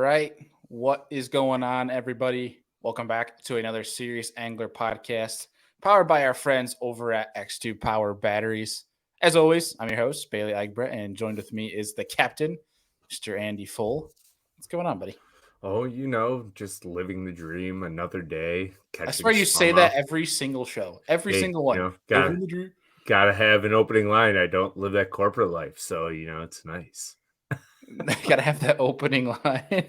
right. What is going on, everybody? Welcome back to another Serious Angler podcast powered by our friends over at X2 Power Batteries. As always, I'm your host, Bailey Egbert, and joined with me is the captain, Mr. Andy Full. What's going on, buddy? Oh, just living the dream, another day, I catching swear you say that smallmouth. every single show, every Hey, single one. gotta Living the dream. gotta have an opening line. I don't live that corporate life, so it's nice. Gotta have that opening line.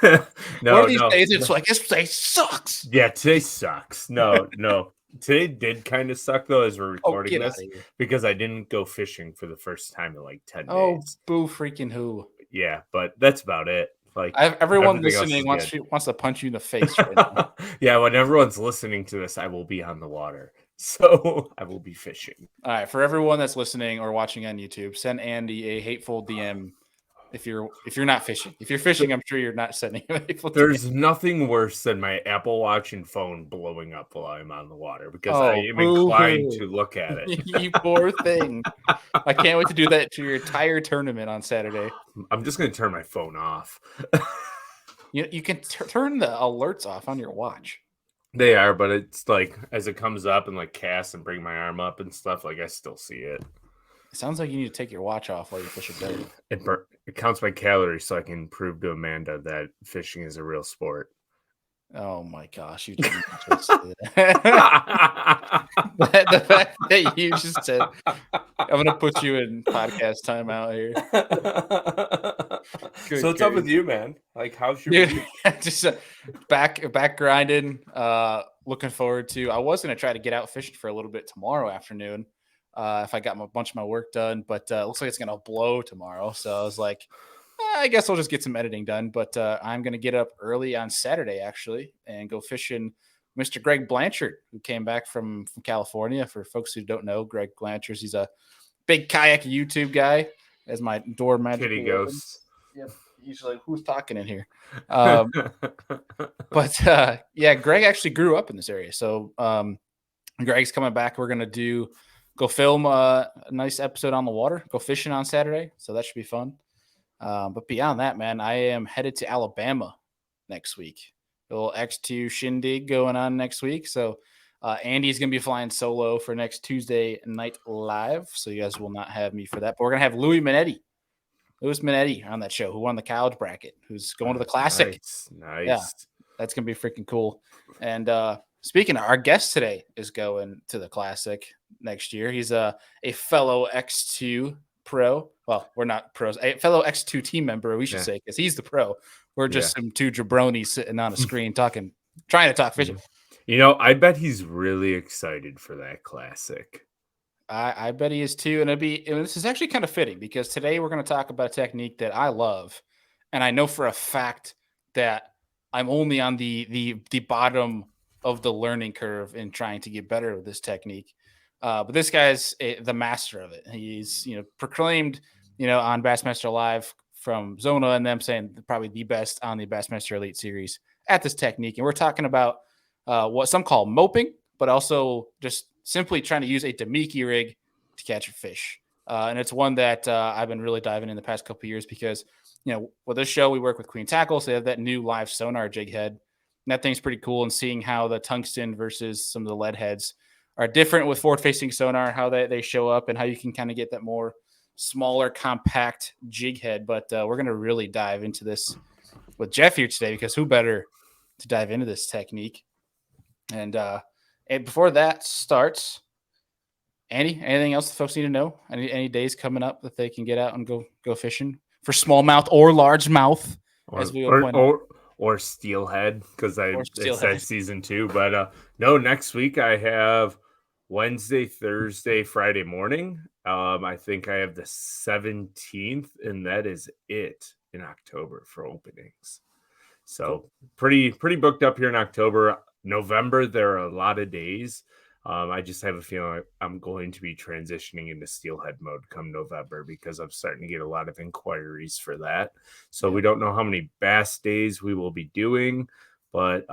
One of No, these no, days, it's no. like, this place sucks. Yeah, today sucks. No, no. Today did kind of suck though as we're Oh, recording get out of this here. because I didn't go fishing for the first time in like 10 Oh, days. boo freaking who. Yeah, but that's about it. Like Everyone everything else is listening good. wants to punch you in the face right now. Yeah, when everyone's listening to this, I will be on the water. So I will be fishing. All right, for everyone that's listening or watching on YouTube, send Andy a hateful DM if you're not fishing. If you're fishing, I'm sure you're not sending him a hateful DM. There's nothing worse than my Apple Watch and phone blowing up while I'm on the water because I Oh, am boo inclined hoo. to look at it. You poor thing. I can't wait to do that to your entire tournament on Saturday. I'm just going to turn my phone off. You can turn the alerts off on your watch. They are, but it's like as it comes up and like cast and bring my arm up and stuff, like I still see it. It sounds like you need to take your watch off while you fish a boat. It counts my calories so I can prove to Amanda that fishing is a real sport. Oh my gosh, you didn't just say that. The fact that you just said, I'm going to put you in podcast timeout here. Good So what's up grief. with you, man? Like, how's your Dude, week? just back grinding. Looking forward to. I was going to try to get out fishing for a little bit tomorrow afternoon if I got a bunch of my work done, but it looks like it's going to blow tomorrow. So I was like, I guess I'll just get some editing done, but I'm going to get up early on Saturday, actually, and go fishing Mr. Greg Blanchard, who came back from California. For folks who don't know, Greg Blanchard, he's a big kayak YouTube guy, as my door magically Kitty opens. ghost. Yep. He's like, who's talking in here? But yeah, Greg actually grew up in this area. So Greg's coming back. We're going to go film a nice episode on the water, go fishing on Saturday. So that should be fun. But beyond that, man, I am headed to Alabama next week. A little X2 shindig going on next week. So Andy's going to be flying solo for next Tuesday night live. So you guys will not have me for that. But we're going to have Louis Minetti on that show, who won the college bracket, who's going to the Classic. Nice. Yeah, that's going to be freaking cool. And speaking of, our guest today is going to the Classic next year. He's a fellow X2 pro. Well, we're not pros. A fellow X2 team member, we should say, because he's the pro. We're just some two jabronis sitting on a screen trying to talk fishing. I bet he's really excited for that Classic. I bet he is too. And this is actually kind of fitting because today we're going to talk about a technique that I love. And I know for a fact that I'm only on the bottom of the learning curve in trying to get better with this technique. But this guy's the master of it. He's, proclaimed, on Bassmaster Live from Zona and them saying probably the best on the Bassmaster Elite Series at this technique. And we're talking about what some call moping, but also just simply trying to use a Damiki rig to catch a fish. And it's one that I've been really diving in the past couple of years because, with this show, we work with Queen Tackle. So they have that new live Sonar jig head. And that thing's pretty cool. And seeing how the tungsten versus some of the lead heads are different with forward-facing sonar, how they show up and how you can kind of get that more smaller, compact jig head. But we're going to really dive into this with Jeff here today because who better to dive into this technique? And before that starts, Andy, anything else the folks need to know? Any days coming up that they can get out and go fishing for smallmouth or largemouth, as we will point out. Or steelhead, because it says season 2. But no, next week I have Wednesday, Thursday, Friday morning. I think I have the 17th, and that is it in October for openings. So pretty booked up here in October. November, there are a lot of days. I just have a feeling I'm going to be transitioning into steelhead mode come November because I'm starting to get a lot of inquiries for that. So we don't know how many bass days we will be doing, but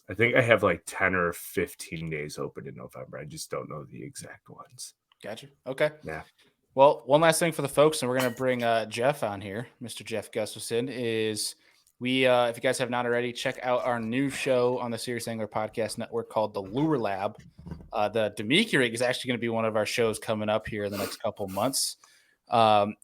I think I have like 10 or 15 days open in November. I just don't know the exact ones. Gotcha. Okay. Yeah. Well, one last thing for the folks, and we're going to bring Jeff on here. Mr. Jeff Gustafson is if you guys have not already, check out our new show on the Serious Angler Podcast Network called The Lure Lab. The Damiki Rig is actually going to be one of our shows coming up here in the next couple months. And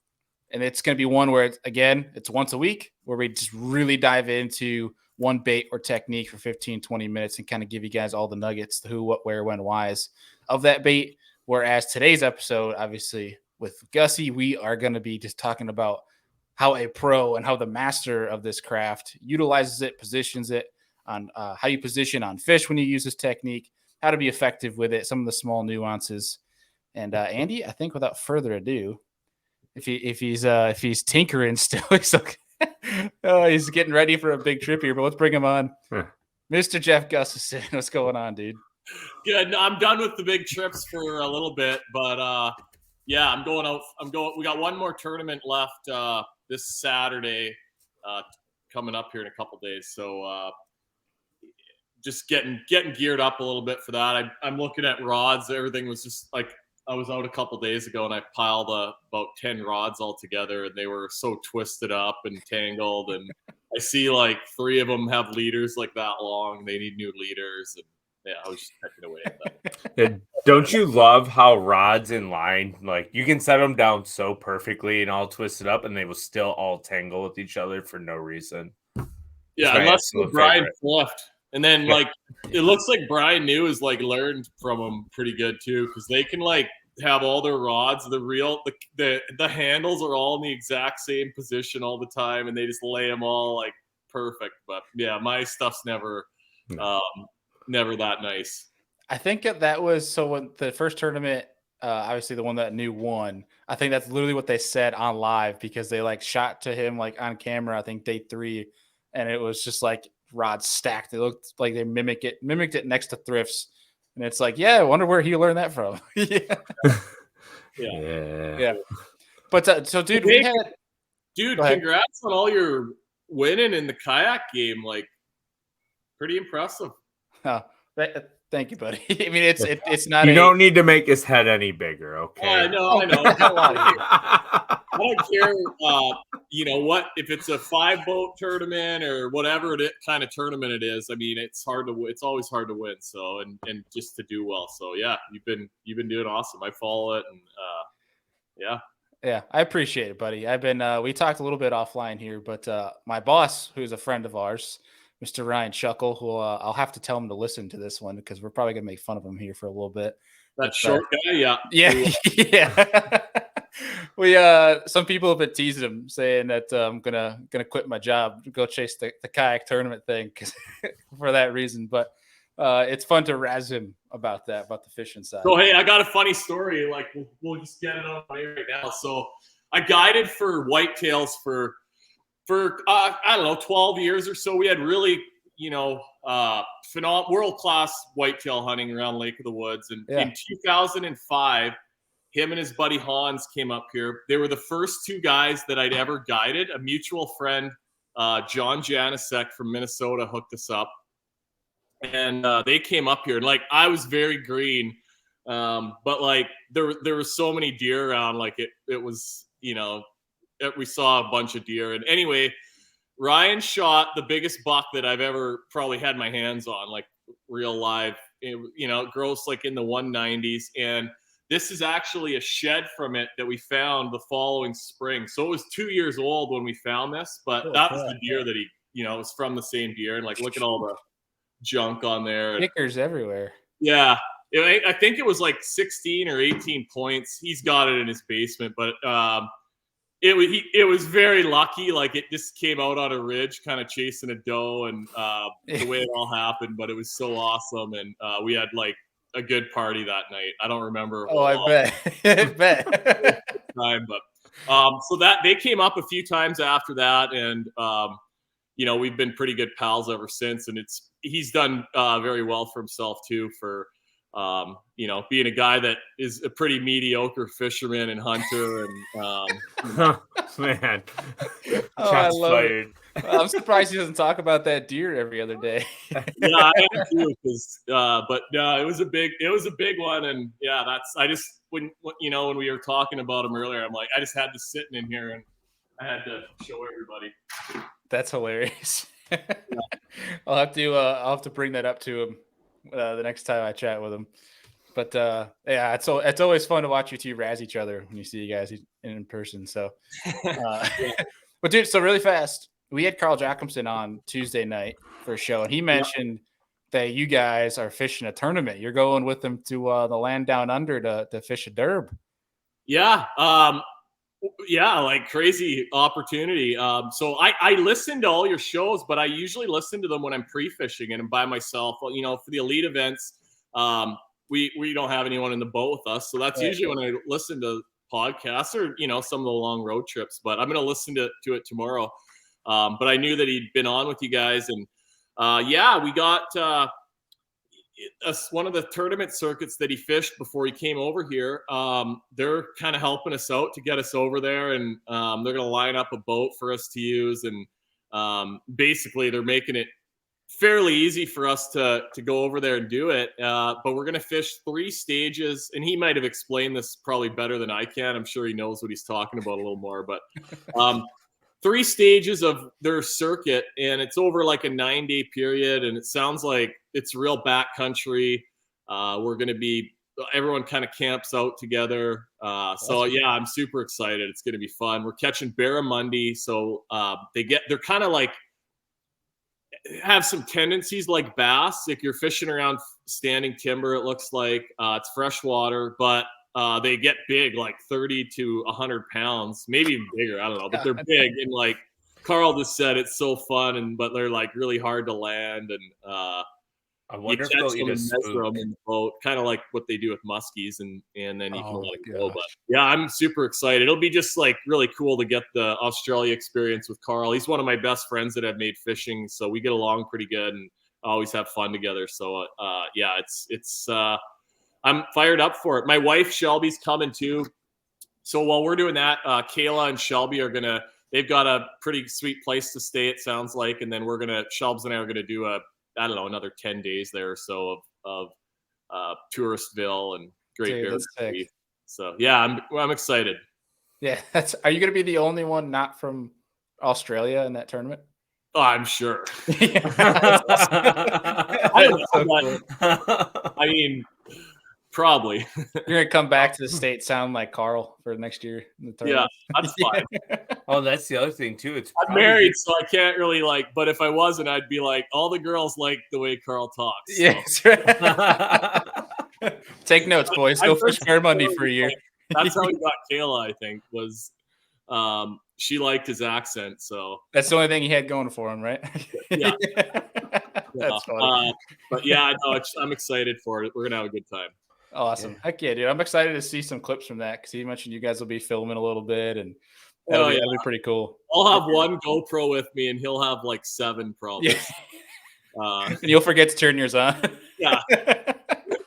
it's going to be one where, it's once a week where we just really dive into one bait or technique for 15, 20 minutes and kind of give you guys all the nuggets, the who, what, where, when, whys of that bait. Whereas today's episode, obviously with Gussy, we are going to be just talking about how a pro and how the master of this craft utilizes it, positions it on how you position on fish when you use this technique, how to be effective with it, some of the small nuances. And Andy, I think without further ado, if he's tinkering still, he's getting ready for a big trip here. But let's bring him on, Mr. Jeff Gustafson. What's going on, dude? Good. No, I'm done with the big trips for a little bit, but yeah, I'm going out. We got one more tournament left this Saturday, coming up here in a couple days. So just getting geared up a little bit for that. I'm looking at rods. Everything was just like, I was out a couple days ago and I piled about 10 rods all together, and they were so twisted up and tangled. And I see like 3 of them have leaders like that long. They need new leaders. And yeah, I was just checking away at that. Yeah, don't you love how rods in line, like you can set them down so perfectly and all twisted up, and they will still all tangle with each other for no reason? Yeah, unless Brian flipped. And then like it looks like Brian New is like learned from them pretty good too, because they can like have all their rods, the handles are all in the exact same position all the time, and they just lay them all like perfect. But yeah, my stuff's never that nice. I think that was so when the first tournament, obviously the one that New won, I think that's literally what they said on live, because they like shot to him like on camera, I think day 3, and it was just like rods stacked. It looked like they mimicked it next to thrifts, and it's like, yeah, I wonder where he learned that from. yeah. But so dude, congrats on all your winning in the kayak game. Like, pretty impressive. Oh, thank you, buddy. I mean, it's not. You don't need to make his head any bigger, okay? I know. I don't care. You know what? If it's a 5-boat tournament or whatever kind of tournament it is, I mean, it's always hard to win. So and just to do well. So yeah, you've been doing awesome. I follow it, and yeah. Yeah, I appreciate it, buddy. I've been. We talked a little bit offline here, but my boss, who's a friend of ours, Mr. Ryan Shuckle, who I'll have to tell him to listen to this one because we're probably gonna make fun of him here for a little bit. That short guy, yeah. Yeah. We some people have been teasing him, saying that I'm gonna quit my job, go chase the kayak tournament thing for that reason. But it's fun to razz him about the fishing side. So hey, I got a funny story. Like we'll just get it on right now. So I guided for whitetails for I don't know, 12 years or so. We had really, world-class whitetail hunting around Lake of the Woods. And in 2005, him and his buddy Hans came up here. They were the first 2 guys that I'd ever guided. A mutual friend, John Janisek from Minnesota, hooked us up. And they came up here. And, like, I was very green. But, like, there were so many deer around. Like, it was, we saw a bunch of deer. And anyway, Ryan shot the biggest buck that I've ever probably had my hands on, like real live, gross, like in the 190s. And this is actually a shed from it that we found the following spring. So it was 2 years old when we found this, but that was the deer that he, it was from the same deer. And like, look at all the junk on there. Kickers everywhere. Yeah. I think it was like 16 or 18 points. He's got it in his basement, but, it was very lucky. Like it just came out on a ridge, kind of chasing a doe, and the way it all happened. But it was so awesome, and we had like a good party that night. I don't remember. Oh, I bet. I bet. Time, but so that they came up a few times after that, and we've been pretty good pals ever since. And he's done very well for himself too, for being a guy that is a pretty mediocre fisherman and hunter, and man, I love it. I'm surprised he doesn't talk about that deer every other day. Yeah, I am too. But no, it was a big one, and yeah, when we were talking about him earlier, I'm like, I just had this sitting in here, and I had to show everybody. That's hilarious. I'll have to bring that up to him the next time I chat with him. But yeah, it's always fun to watch you two razz each other when you see you guys in person. So, but dude, so really fast, we had Carl Jacobson on Tuesday night for a show, and he mentioned that you guys are fishing a tournament. You're going with them to the land down under to fish a derb. Yeah. Yeah, like crazy opportunity. So I listen to all your shows, but I usually listen to them when I'm pre-fishing and I'm by myself. You know, for the elite events, we don't have anyone in the boat with us, so that's usually when I listen to podcasts or some of the long road trips. But I'm going to listen to it tomorrow. But I knew that he'd been on with you guys, and we got one of the tournament circuits that he fished before he came over here. They're kind of helping us out to get us over there, and they're going to line up a boat for us to use, and basically they're making it fairly easy for us to go over there and do it. But we're going to fish 3 stages, and he might have explained this probably better than I can. I'm sure he knows what he's talking about a little more, but 3 stages of their circuit, and it's over like a 9-day period, and it sounds like it's real backcountry. We're going to be, everyone kind of camps out together. So yeah, I'm super excited. It's going to be fun. We're catching barramundi. So they're kind of like, have some tendencies like bass. If you're fishing around standing timber, it looks like it's freshwater, but they get big, like 30 to 100 pounds, maybe even bigger. I don't know, but they're big. And like Carl just said, it's so fun, but they're like really hard to land. And I wonder if they'll eat a measure them in the boat, kind of like what they do with muskies, and then you can let it go. But yeah, I'm super excited. It'll be just like really cool to get the Australia experience with Carl. He's one of my best friends that I've made fishing, so we get along pretty good and always have fun together. So yeah, it's I'm fired up for it. My wife Shelby's coming too. So while we're doing that, Kayla and Shelby they've got a pretty sweet place to stay, it sounds like, and then Shelbs and I are gonna do another 10 days there or so of Touristville and Great Bear. So yeah, I'm excited. Yeah, are you gonna be the only one not from Australia in that tournament? Oh, I'm sure. I mean, probably. You're gonna come back to the States sound like Carl for next year in the tournament. Yeah, that's fine. Oh, that's the other thing too. I'm married, so I can't really but if I wasn't, I'd be like, all the girls like the way Carl talks. So. Yes. Take notes, boys. Go fish barramundi for a year. That's how we got Kayla, I think, was she liked his accent. So that's the only thing he had going for him, right? Yeah. That's funny. But yeah, no, I'm excited for it. We're gonna have a good time. Awesome. Heck yeah, dude. I'm excited to see some clips from that because he mentioned you guys will be filming a little bit, and that'll be pretty cool. I'll have one GoPro with me, and he'll have like 7 probably. Yeah. And you'll forget to turn yours on. Yeah.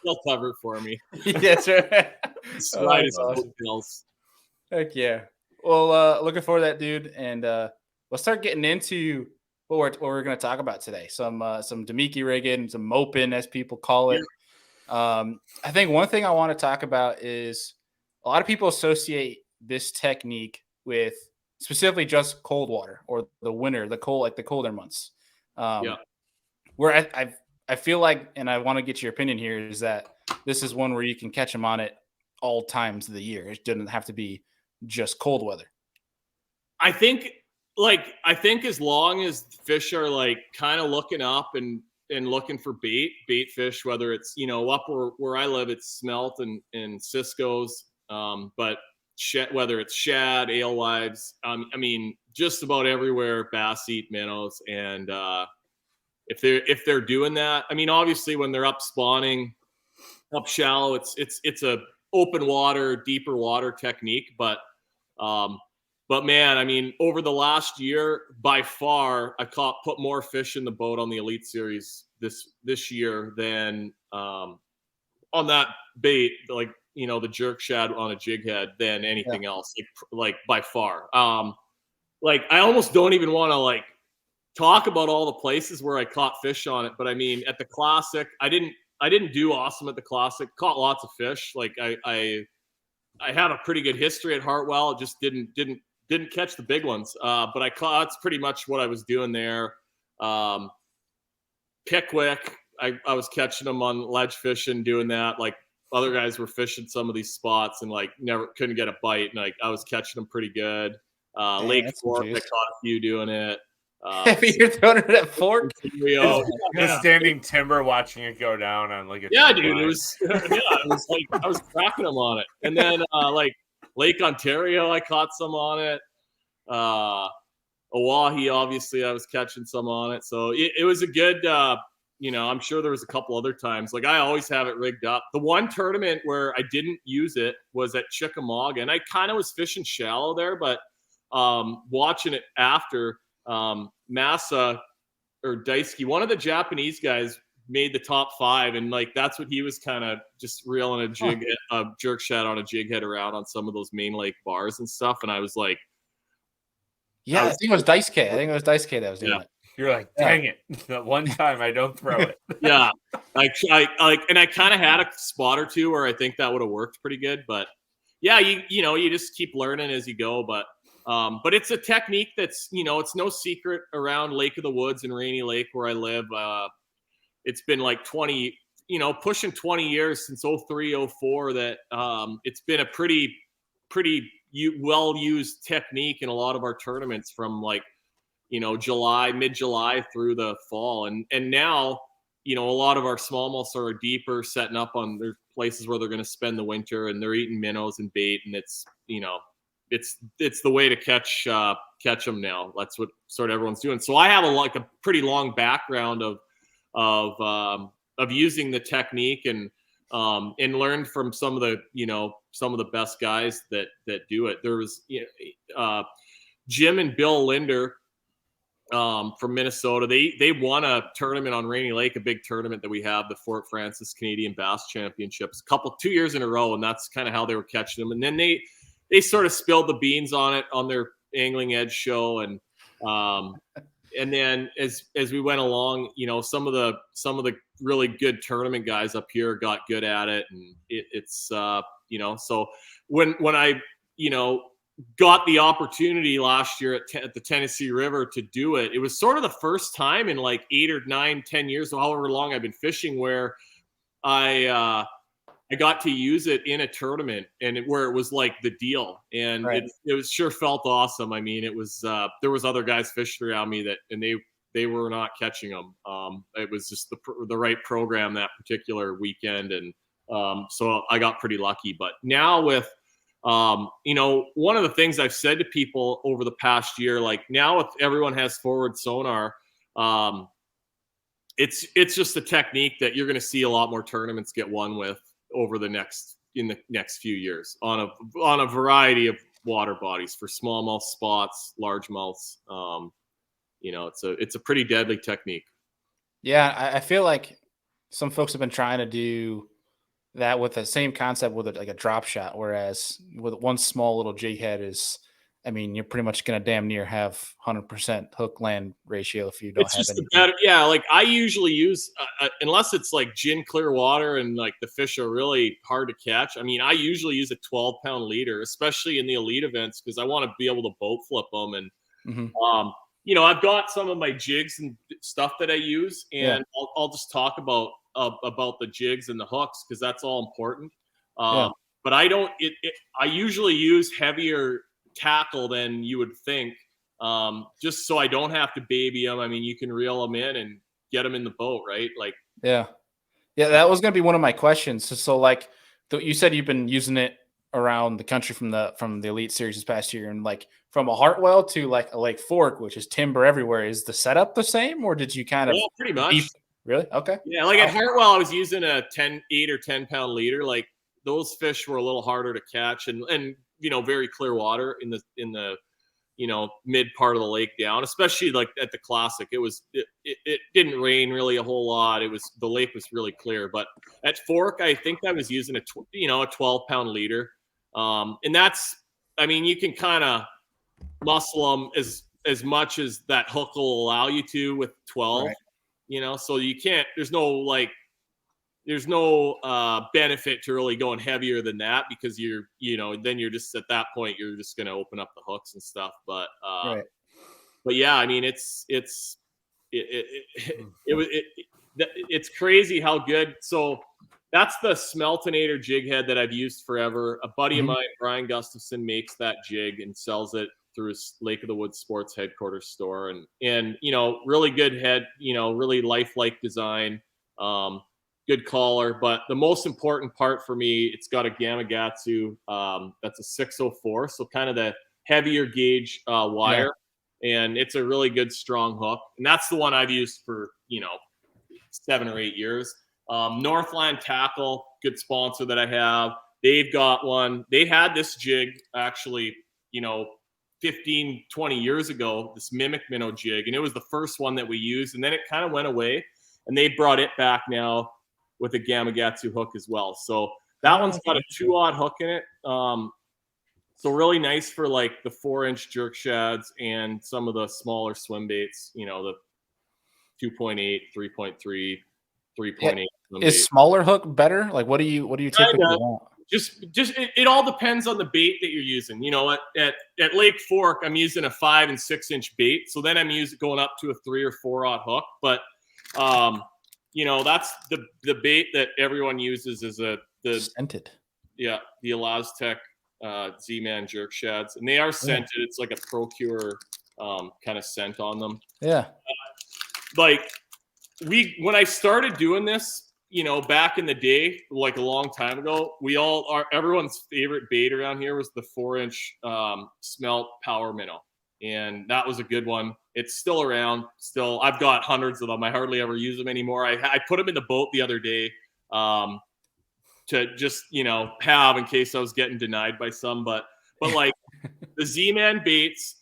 He'll cover it for me. That's right. Slide his hotels. Heck yeah. Well, looking forward to that, dude. And let's start getting into what we're going to talk about today. Some Damiki rigging, some moping, as people call it. I think one thing I want to talk about is a lot of people associate this technique with specifically just cold water or the winter, the colder months. Where I feel like, and I want to get your opinion here, is that this is one where you can catch them on it all times of the year. It doesn't have to be just cold weather. I think as long as fish are like kind of looking up and looking for bait fish, whether it's, up where I live, it's smelt and Cisco's, but whether it's shad, alewives, I mean, just about everywhere, bass eat minnows. And if they're doing that, I mean, obviously when they're up spawning up shallow, it's a open water, deeper water technique, but man, I mean, over the last year, by far, I put more fish in the boat on the Elite Series this year than on that bait, like, the jerk shad on a jig head, than anything else, like by far. Like, I almost don't even want to talk about all the places where I caught fish on it, but I mean, at the Classic, I didn't do awesome at the Classic. Caught lots of fish. Like I had a pretty good history at Hartwell. It just didn't didn't catch the big ones, but I caught. That's pretty much what I was doing there. Pickwick, I was catching them on ledge fishing, doing that. Like other guys were fishing some of these spots and like never couldn't get a bite, and like I was catching them pretty good. Lake Fork, I caught a few doing it. You're throwing it at Fork. Just standing timber, watching it go down on like a dude. It was it was like I was cracking them on it, and then like Lake Ontario, I caught some on it. Oahe, obviously, I was catching some on it. So it was a good, I'm sure there was a couple other times. Like I always have it rigged up. The one tournament where I didn't use it was at Chickamauga, and I kind of was fishing shallow there, but watching it after, Masa or Daisuke, one of the Japanese guys, made the top 5, and like that's what he was kind of just reeling a jerk shot on a jig head around on some of those main lake bars and stuff. And I was like, yeah, I think it was Daisuke. I think it was Daisuke that was doing it. You're like, dang it! That one time I don't throw it. Yeah, I kind of had a spot or two where I think that would have worked pretty good, but yeah, you just keep learning as you go. But it's a technique that's it's no secret around Lake of the Woods and Rainy Lake where I live. It's been like 20, pushing 20 years since 03, 04 that it's been a pretty well-used technique in a lot of our tournaments from like, mid-July through the fall. And now, a lot of our smallmouths are deeper, setting up on their places where they're going to spend the winter, and they're eating minnows and bait. And it's, it's the way to catch them now. That's what sort of everyone's doing. So I have a pretty long background of using the technique and learned from some of the best guys that do it. There was Jim and Bill Linder from Minnesota. They won a tournament on Rainy Lake, a big tournament that we have, the Fort Francis Canadian Bass Championships, 2 years in a row, and that's kind of how they were catching them. And then they sort of spilled the beans on it on their Angling Edge show, and then as we went along, some of the really good tournament guys up here got good at it, and it's so when I got the opportunity last year at the Tennessee River to do it, it was sort of the first time in like 8 or 9, 10 years, or however long I've been fishing, where I got to use it in a tournament, and where it was like the deal, and right. it was sure felt awesome. I mean, it was there was other guys fishing around me and they were not catching them. It was just the right program that particular weekend, and so I got pretty lucky. But now with one of the things I've said to people over the past year, like now if everyone has forward sonar, it's just a technique that you're going to see a lot more tournaments get won with over in the next few years on a variety of water bodies for smallmouth, spots, largemouths. It's a pretty deadly technique. Yeah, I feel like some folks have been trying to do that with the same concept with like a drop shot, whereas with one small little jig head you're pretty much going to damn near have 100% hook land ratio if you don't have any. Yeah, like I usually use, unless it's like gin clear water and like the fish are really hard to catch. I mean, I usually use a 12-pound leader, especially in the elite events, because I want to be able to boat flip them. And, I've got some of my jigs and stuff that I use, and I'll just talk about the jigs and the hooks, because that's all important. But I don't, I usually use heavier tackle than you would think, just so I don't have to baby them. I mean, you can reel them in and get them in the boat, right? Like, yeah, that was going to be one of my questions. So like you said, you've been using it around the country from the Elite Series this past year, and like from a Hartwell to like a Lake Fork, which is timber everywhere. Is the setup the same, or did you kind of pretty much? Really? Okay. Yeah, like at Hartwell, I was using a 8 or 10-pound leader. Like those fish were a little harder to catch, and very clear water in the mid part of the lake down, especially like at the Classic. It didn't rain really a whole lot. The lake was really clear. But at Fork, I think I was using a 12-pound leader, and that's, you can kind of muscle them as much as that hook will allow you to with 12. Right. So you can't. There's no like there's no benefit to really going heavier than that, because then you're just at that point, you're just going to open up the hooks and stuff. But yeah, I mean, it's crazy how good. So that's the Smeltonator jig head that I've used forever. A buddy of mine, Brian Gustafson, makes that jig and sells it through his Lake of the Woods Sports headquarters store. And really good head, really lifelike design, good collar. But the most important part for me, it's got a Gamakatsu that's a 604, so kind of the heavier gauge wire. Yeah. And it's a really good, strong hook. And that's the one I've used for 7 or 8 years. Northland Tackle, good sponsor that I have. They've got one. They had this jig actually, 15, 20 years ago, this Mimic Minnow jig, and it was the first one that we used, and then it kind of went away, and they brought it back now with a Gamakatsu hook as well. So that one's got a 2-aught hook in it. So really nice for like the 4-inch jerk shads and some of the smaller swim baits, the 2.8, 3.3, 3.8. Is smaller hook better? Like, what do you typically want? Just it all depends on the bait that you're using. At Lake Fork, I'm using a 5 and 6 inch bait, so then I'm going up to a 3 or 4-aught hook. But that's the bait that everyone uses is the scented. Yeah, the Elastec Z-Man jerk shads, and they are scented. Yeah. It's like a Procure kind of scent on them. Yeah, when I started doing this, back in the day, like a long time ago, everyone's favorite bait around here was the 4-inch smelt power minnow. And that was a good one. It's still around. I've got hundreds of them. I hardly ever use them anymore. I put them in the boat the other day to just, have in case I was getting denied by some. But like the Z-Man baits,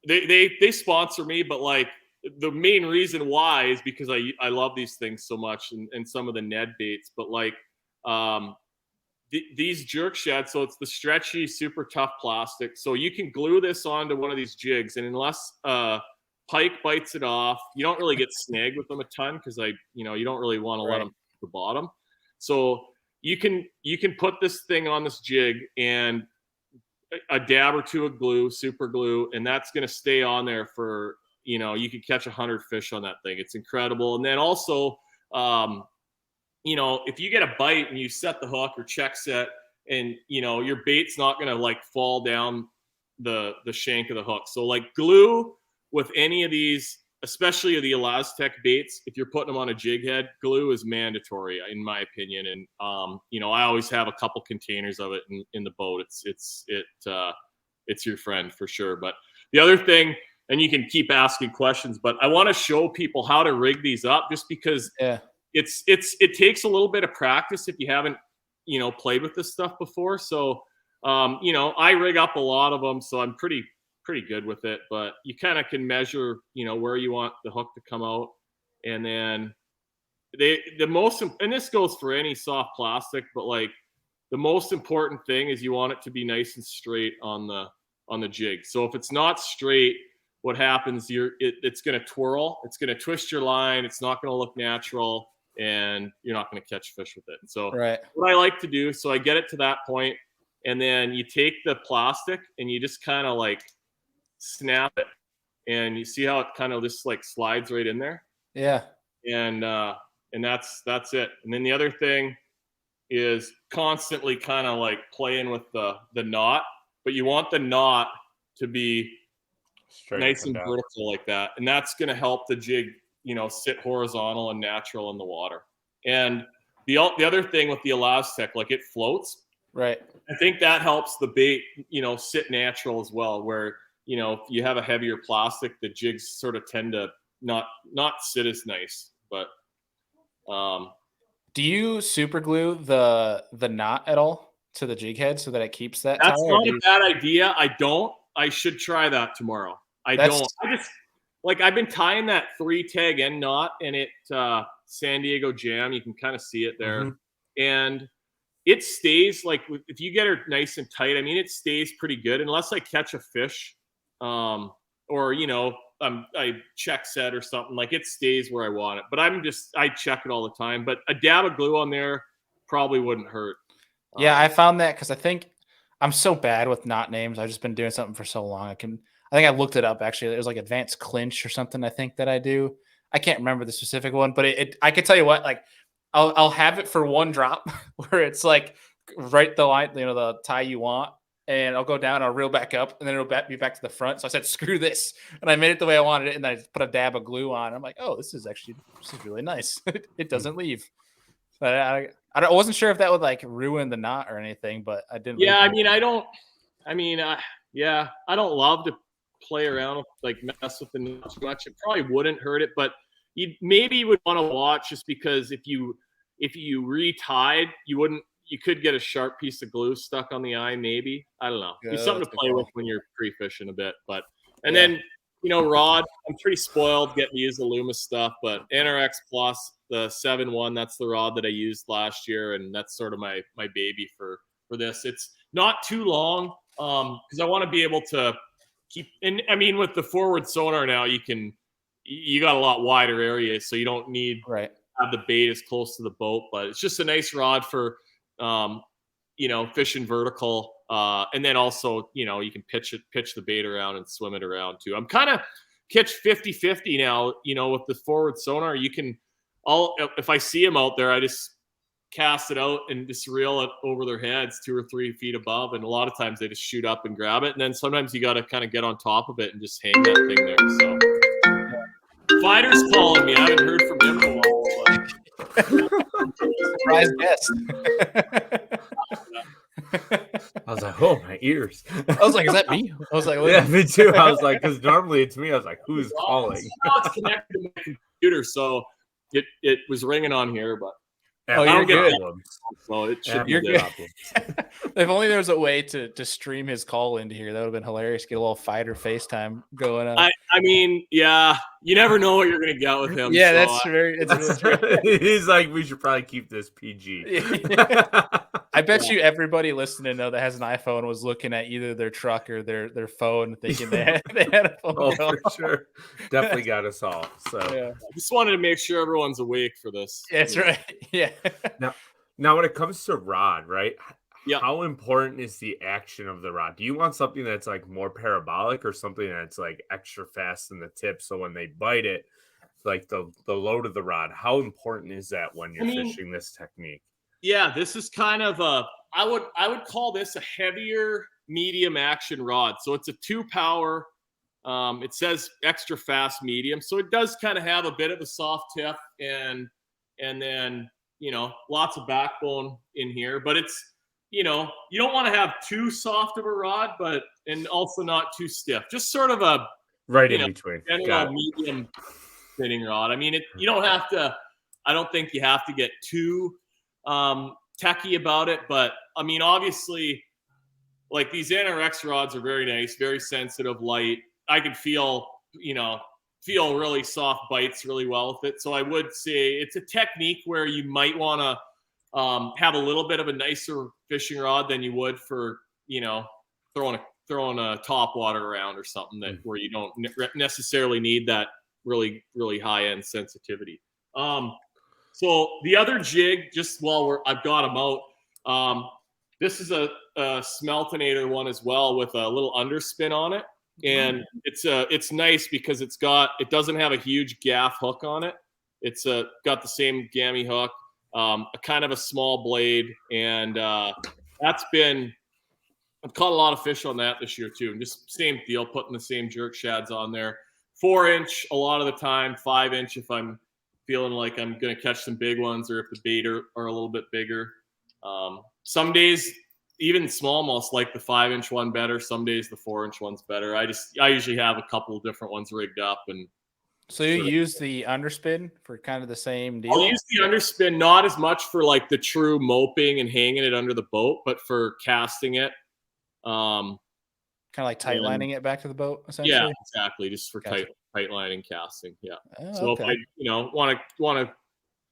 they sponsor me, but like, the main reason why is because I love these things so much, and some of the Ned baits, but like these jerk shads, so it's the stretchy, super tough plastic. So you can glue this onto one of these jigs, and unless pike bites it off, you don't really get snagged with them a ton, because you don't really want to let them to the bottom. So you can put this thing on this jig and a dab or two of glue, super glue, and that's going to stay on there for, you could catch 100 fish on that thing. It's incredible. And then also, if you get a bite and you set the hook or check set, and, your bait's not going to like fall down the shank of the hook. So like glue with any of these, especially the Elastec baits, if you're putting them on a jig head, glue is mandatory in my opinion. And, I always have a couple containers of it in the boat. It's your friend for sure. But the other thing, and you can keep asking questions, but I want to show people how to rig these up, just because it takes a little bit of practice if you haven't, played with this stuff before. So, I rig up a lot of them, so I'm pretty good with it, but you kind of can measure, where you want the hook to come out. And then and this goes for any soft plastic, but like the most important thing is you want it to be nice and straight on the jig. So if it's not straight, what happens, it's going to twirl, it's going to twist your line, it's not going to look natural, and you're not going to catch fish with it. So what I like to do, so I get it to that point, and then you take the plastic and you just kind of like snap it, and you see how it kind of just like slides right in there. Yeah. And that's it. And then the other thing is constantly kind of like playing with the knot, but you want the knot to be straight, nice and vertical like that, and that's going to help the jig, sit horizontal and natural in the water. And the other thing with the Elastec, like it floats. Right. I think that helps the bait, sit natural as well. Where if you have a heavier plastic, the jigs sort of tend to not sit as nice. But do you super glue the knot at all to the jig head so that it keeps that? That's not a bad idea. I don't. I should try that tomorrow. Don't. I just I've been tying that 3-tag end knot, and it San Diego Jam. You can kind of see it there, and it stays like if you get her nice and tight. I mean, it stays pretty good unless I catch a fish, or I check set or something, like it stays where I want it. But I check it all the time. But a dab of glue on there probably wouldn't hurt. Yeah, I found that because I think I'm so bad with knot names. I've just been doing something for so long. I think I looked it up actually. It was like advanced clinch or something. I think that I do. I can't remember the specific one, but I can tell you what. Like, I'll have it for one drop where it's like right the line, the tie you want, and I'll go down. I'll reel back up, and then it'll be back to the front. So I said, screw this, and I made it the way I wanted it, and then I just put a dab of glue on. I'm like, oh, this is really nice. It doesn't leave. But I wasn't sure if that would like ruin the knot or anything, but I didn't. Yeah, I don't love to play around, like mess with the knot too much. It probably wouldn't hurt it, but you maybe would want to watch, just because if you retied, you could get a sharp piece of glue stuck on the eye. Maybe, I don't know. It's something to play with when you're pre-fishing a bit. But then rod, I'm pretty spoiled getting to use the Loomis stuff, but NRX Plus, the 7-1, that's the rod that I used last year, and that's sort of my baby for this. It's not too long, because I want to be able to keep. And I mean, with the forward sonar now, you got a lot wider area, so you don't need right. have the bait as close to the boat. But it's just a nice rod for fishing vertical, and then also you can pitch the bait around and swim it around too. I'm kind of catch 50-50 now, with the forward sonar. If I see them out there, I just cast it out and just reel it over their heads 2 or 3 feet above, and a lot of times they just shoot up and grab it, and then sometimes you got to kind of get on top of it and just hang that thing there. So Fighter's calling me. I haven't heard from him in a while. Surprise guest. I was like, oh, my ears. I was like, is that me? I was like, yeah, me too. I was like, because normally it's me. I was like, who's calling? Now it's connected to my computer, so it was ringing on here, but you're good. So it should you're good. If only there was a way to stream his call into here, that would have been hilarious. Get a little Fighter FaceTime going on. I mean, yeah, you never know what you're gonna get with him. Yeah, so it's really He's like, we should probably keep this PG. I bet you everybody listening that has an iPhone was looking at either their truck or their phone, thinking they had a phone. Oh, for sure, definitely got us all. So I just wanted to make sure everyone's awake for this. That's right. Yeah. Now, when it comes to rod, right? Yeah. How important is the action of the rod? Do you want something that's like more parabolic, or something that's like extra fast in the tip, so when they bite it, like the load of the rod? How important is that when you're fishing this technique? Yeah, this is kind of I would call this a heavier medium action rod. So it's a 2-power. It says extra fast medium, so it does kind of have a bit of a soft tip, and then lots of backbone in here. But it's you don't want to have too soft of a rod, and also not too stiff. Just sort of a right in between, medium fitting rod. I mean, you don't have to. I don't think you have to get too techy about it, but I mean, obviously, like these NRX rods are very nice, very sensitive, light. I can feel really soft bites really well with it. So I would say it's a technique where you might want to have a little bit of a nicer fishing rod than you would for throwing a top water around or something where you don't necessarily need that really, really high end sensitivity. So the other jig, just while I've got them out, this is a Smeltonator one as well with a little underspin on it, and it's nice because it doesn't have a huge gaff hook on it. It's got the same gammy hook, a kind of a small blade, and I've caught a lot of fish on that this year too. And just same deal, putting the same jerk shads on there. 4-inch a lot of the time, 5-inch if I'm feeling like I'm going to catch some big ones, or if the bait are a little bit bigger. Some days, even smallmouths like the 5-inch one better. Some days the 4-inch one's better. I usually have a couple of different ones rigged up. And so you use the underspin for kind of the same deal? I'll use the underspin, not as much for like the true moping and hanging it under the boat, but for casting it. Kind of like tight lining it back to the boat, essentially? Yeah, exactly. Just for tight lining casting. Yeah. So okay. If I, want to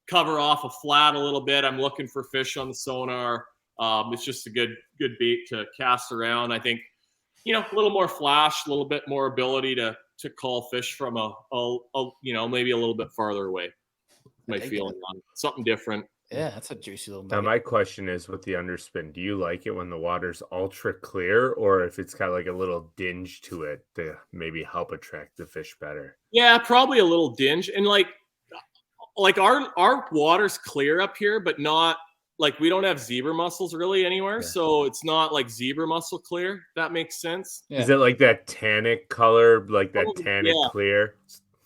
cover off a flat a little bit, I'm looking for fish on the sonar. It's just a good bait to cast around. I think, a little more flash, a little bit more ability to to call fish from a maybe a little bit farther away. My feeling on it. Something different. Yeah, that's a juicy little nugget. Now, my question is with the underspin, do you like it when the water's ultra clear, or if it's kind of like a little dinge to it to maybe help attract the fish better? Yeah, probably a little dinge. And like our water's clear up here, but not like we don't have zebra mussels really anywhere. Yeah. So it's not like zebra mussel clear. That makes sense. Yeah. Is it like that tannic color, like that tannic clear?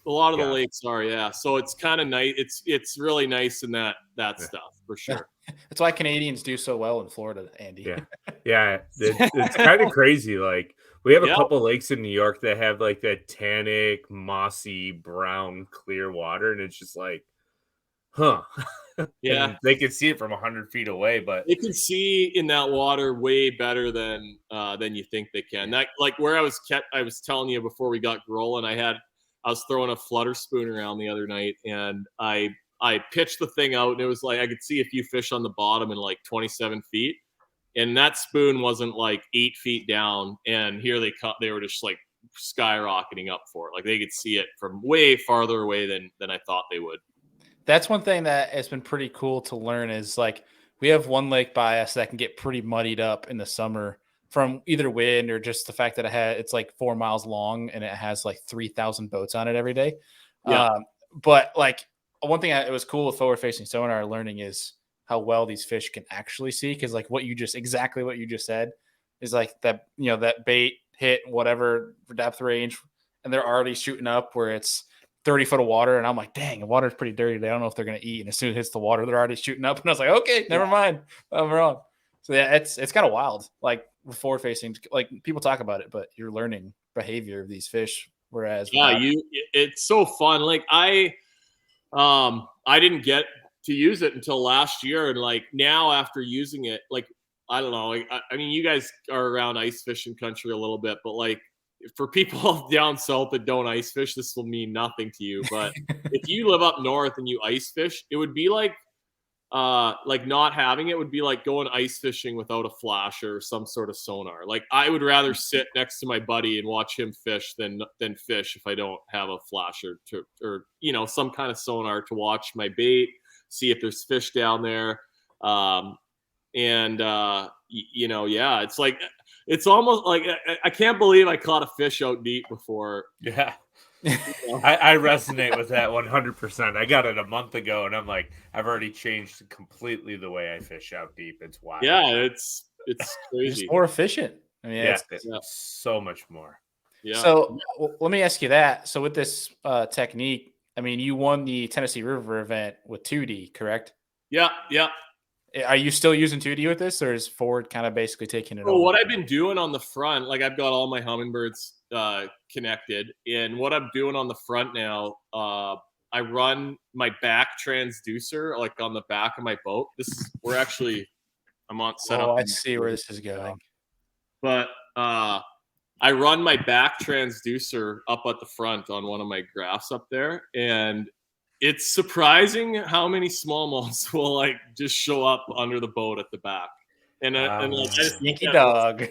A lot of the lakes are, yeah. So it's kind of nice. It's really nice in that stuff for sure. That's why Canadians do so well in Florida, Andy. Yeah, yeah. It's kind of crazy. Like we have a couple lakes in New York that have like that tannic, mossy, brown, clear water, and it's just like, huh. Yeah, and they can see it from 100 feet away, but they can see in that water way better than you think they can. That like where I was telling you before we got rolling, I was throwing a flutter spoon around the other night, and I pitched the thing out, and it was like I could see a few fish on the bottom in like 27 feet, and that spoon wasn't like 8 feet down, and here they were just like skyrocketing up for it. Like they could see it from way farther away than I thought they would. That's one thing that has been pretty cool to learn is like we have one lake by us that can get pretty muddied up in the summer from either wind or just the fact that it's like 4 miles long and it has like 3,000 boats on it every day. Yeah. But like one thing it was cool with forward facing sonar learning is how well these fish can actually see. Cause like exactly what you just said is like that, that bait hit whatever depth range and they're already shooting up where it's 30 foot of water. And I'm like, dang, the water's pretty dirty. They don't know if they're going to eat. And as soon as it hits the water, they're already shooting up. And I was like, okay, never mind. I'm wrong. So yeah, it's kind of wild. Like forward facing, like people talk about it, but you're learning behavior of these fish. Whereas it's so fun. Like I didn't get to use it until last year, and like now after using it, like I don't know. I mean, you guys are around ice fishing country a little bit, but like for people down south that don't ice fish, this will mean nothing to you. But if you live up north and you ice fish, it would be like not having it would be like going ice fishing without a flasher or some sort of sonar. Like I would rather sit next to my buddy and watch him fish than fish if I don't have a flasher or some kind of sonar to watch my bait, see if there's fish down there. It's like it's almost like I can't believe I caught a fish out deep before. Yeah. I resonate with that 100%. I got it a month ago, and I'm like, I've already changed completely the way I fish out deep. It's wild. Yeah, it's crazy. It's more efficient. I mean, it's so much more. Yeah. So let me ask you that. So with this technique, I mean, you won the Tennessee River event with 2D, correct? Yeah. Are you still using 2D with this, or is forward kind of basically taking it over? What I've been doing on the front, like I've got all my hummingbirds connected, and what I'm doing on the front now, I run my back transducer like on the back of my boat. I'm on set up. Oh, I see where this is going. But I run my back transducer up at the front on one of my graphs up there, and it's surprising how many smallmouths will like just show up under the boat at the back, and like sneaky dog.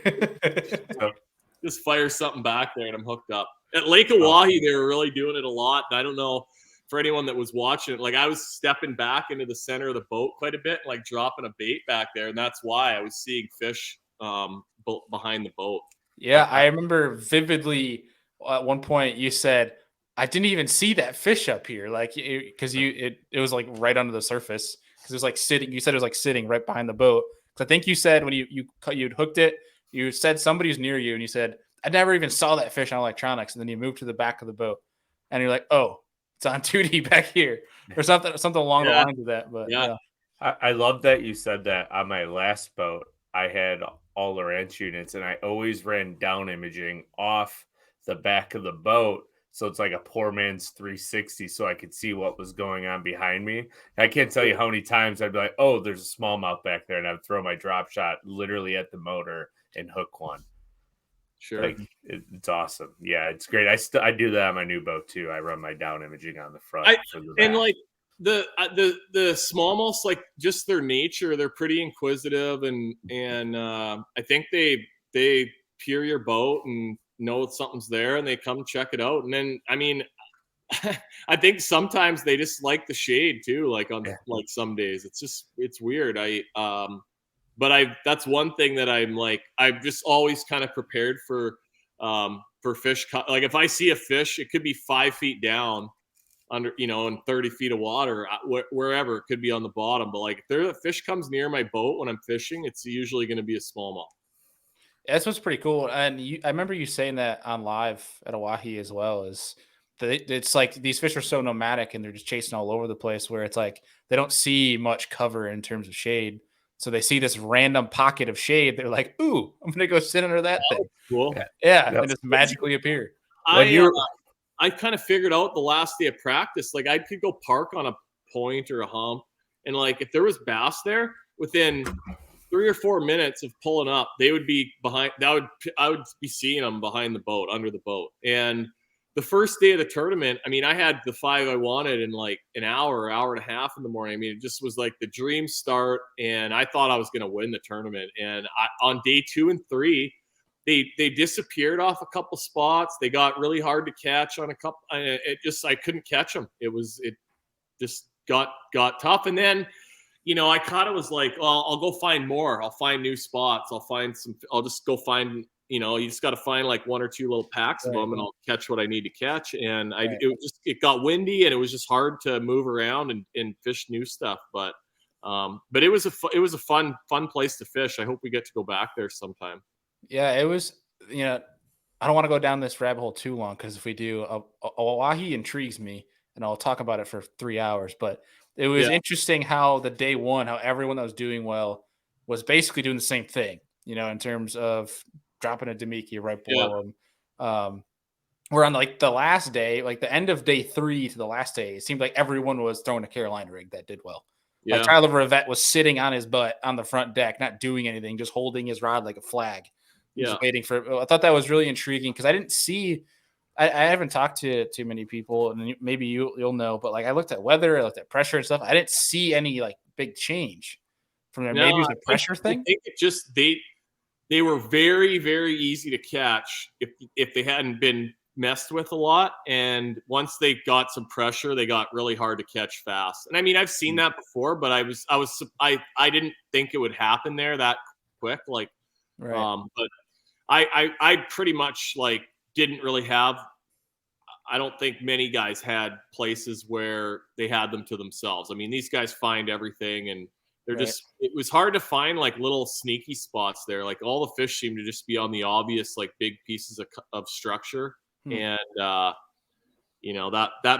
Just fire something back there, and I'm hooked up. At Lake Oahe, they were really doing it a lot. And I don't know for anyone that was watching it, like I was stepping back into the center of the boat quite a bit, like dropping a bait back there, and that's why I was seeing fish behind the boat. Yeah, I remember vividly at one point you said, I didn't even see that fish up here, like because it was like right under the surface because it was like sitting. You said it was like sitting right behind the boat. Because I think you said when you'd hooked it, you said somebody's near you, and you said I never even saw that fish on electronics. And then you moved to the back of the boat, and you're like, oh, it's on 2D back here, or something along the lines of that. But yeah, I love that you said that. On my last boat, I had all the ranch units, and I always ran down imaging off the back of the boat. So it's like a poor man's 360 so I could see what was going on behind me. I can't tell you how many times I'd be like, oh, there's a smallmouth back there. And I'd throw my drop shot literally at the motor and hook one. Sure. Like, it's awesome. Yeah, it's great. I do that on my new boat too. I run my down imaging on the front. And like the smallmouths, like just their nature, they're pretty inquisitive and I think they peer your boat and know something's there and they come check it out. And then, I mean, I think sometimes they just like the shade too, like on like some days. It's weird. That's one thing that I've just always kind of prepared for fish. Like if I see a fish, it could be 5 feet down under, and 30 feet of water, wherever, it could be on the bottom. But like if a fish comes near my boat when I'm fishing, it's usually going to be a smallmouth. That's what's pretty cool. And I remember you saying that on live at Oahe as well, is that it's like these fish are so nomadic and they're just chasing all over the place, where it's like they don't see much cover in terms of shade. So they see this random pocket of shade. They're like, ooh, I'm going to go sit under that thing. Cool. Yeah. And just magically appear. I kind of figured out the last day of practice, like I could go park on a point or a hump. And like, if there was bass there, within 3 or 4 minutes of pulling up, they would be behind. I would be seeing them behind the boat, under the boat. And the first day of the tournament, I mean, I had the 5 I wanted in like an hour and a half in the morning. I mean, it just was like the dream start, and I thought I was going to win the tournament. And on day 2 and 3, they disappeared off a couple spots. They got really hard to catch on a couple. I couldn't catch them. It just got tough. And then, I kind of was like, well, I'll go find more. I'll find new spots. I'll just go find, you just got to find like 1 or 2 little packs of them, and I'll catch what I need to catch. And it got windy, and it was just hard to move around and fish new stuff. But it was a fun place to fish. I hope we get to go back there sometime. Yeah, it was, I don't want to go down this rabbit hole too long, because if we do, Oahe intrigues me, and I'll talk about it for 3 hours. But it was interesting how the day one, how everyone that was doing well was basically doing the same thing, in terms of dropping a Demiki right below them. Where on like the last day, like the end of day 3 to the last day, it seemed like everyone was throwing a Carolina rig that did well. Yeah. Like Tyler Rivette was sitting on his butt on the front deck, not doing anything, just holding his rod like a flag. Just waiting for. I thought that was really intriguing, because I didn't see. I haven't talked to too many people, and maybe you'll know, but like I looked at weather, I looked at pressure and stuff. I didn't see any like big change from there. Maybe it was a pressure thing. I think it just they were very, very easy to catch if they hadn't been messed with a lot. And once they got some pressure, they got really hard to catch fast. And I mean, I've seen that before, but I didn't think it would happen there that quick. Like, but I pretty much like didn't really have. I don't think many guys had places where they had them to themselves. I mean, these guys find everything, and they're it was hard to find like little sneaky spots there. Like all the fish seem to just be on the obvious, like big pieces of structure. And, that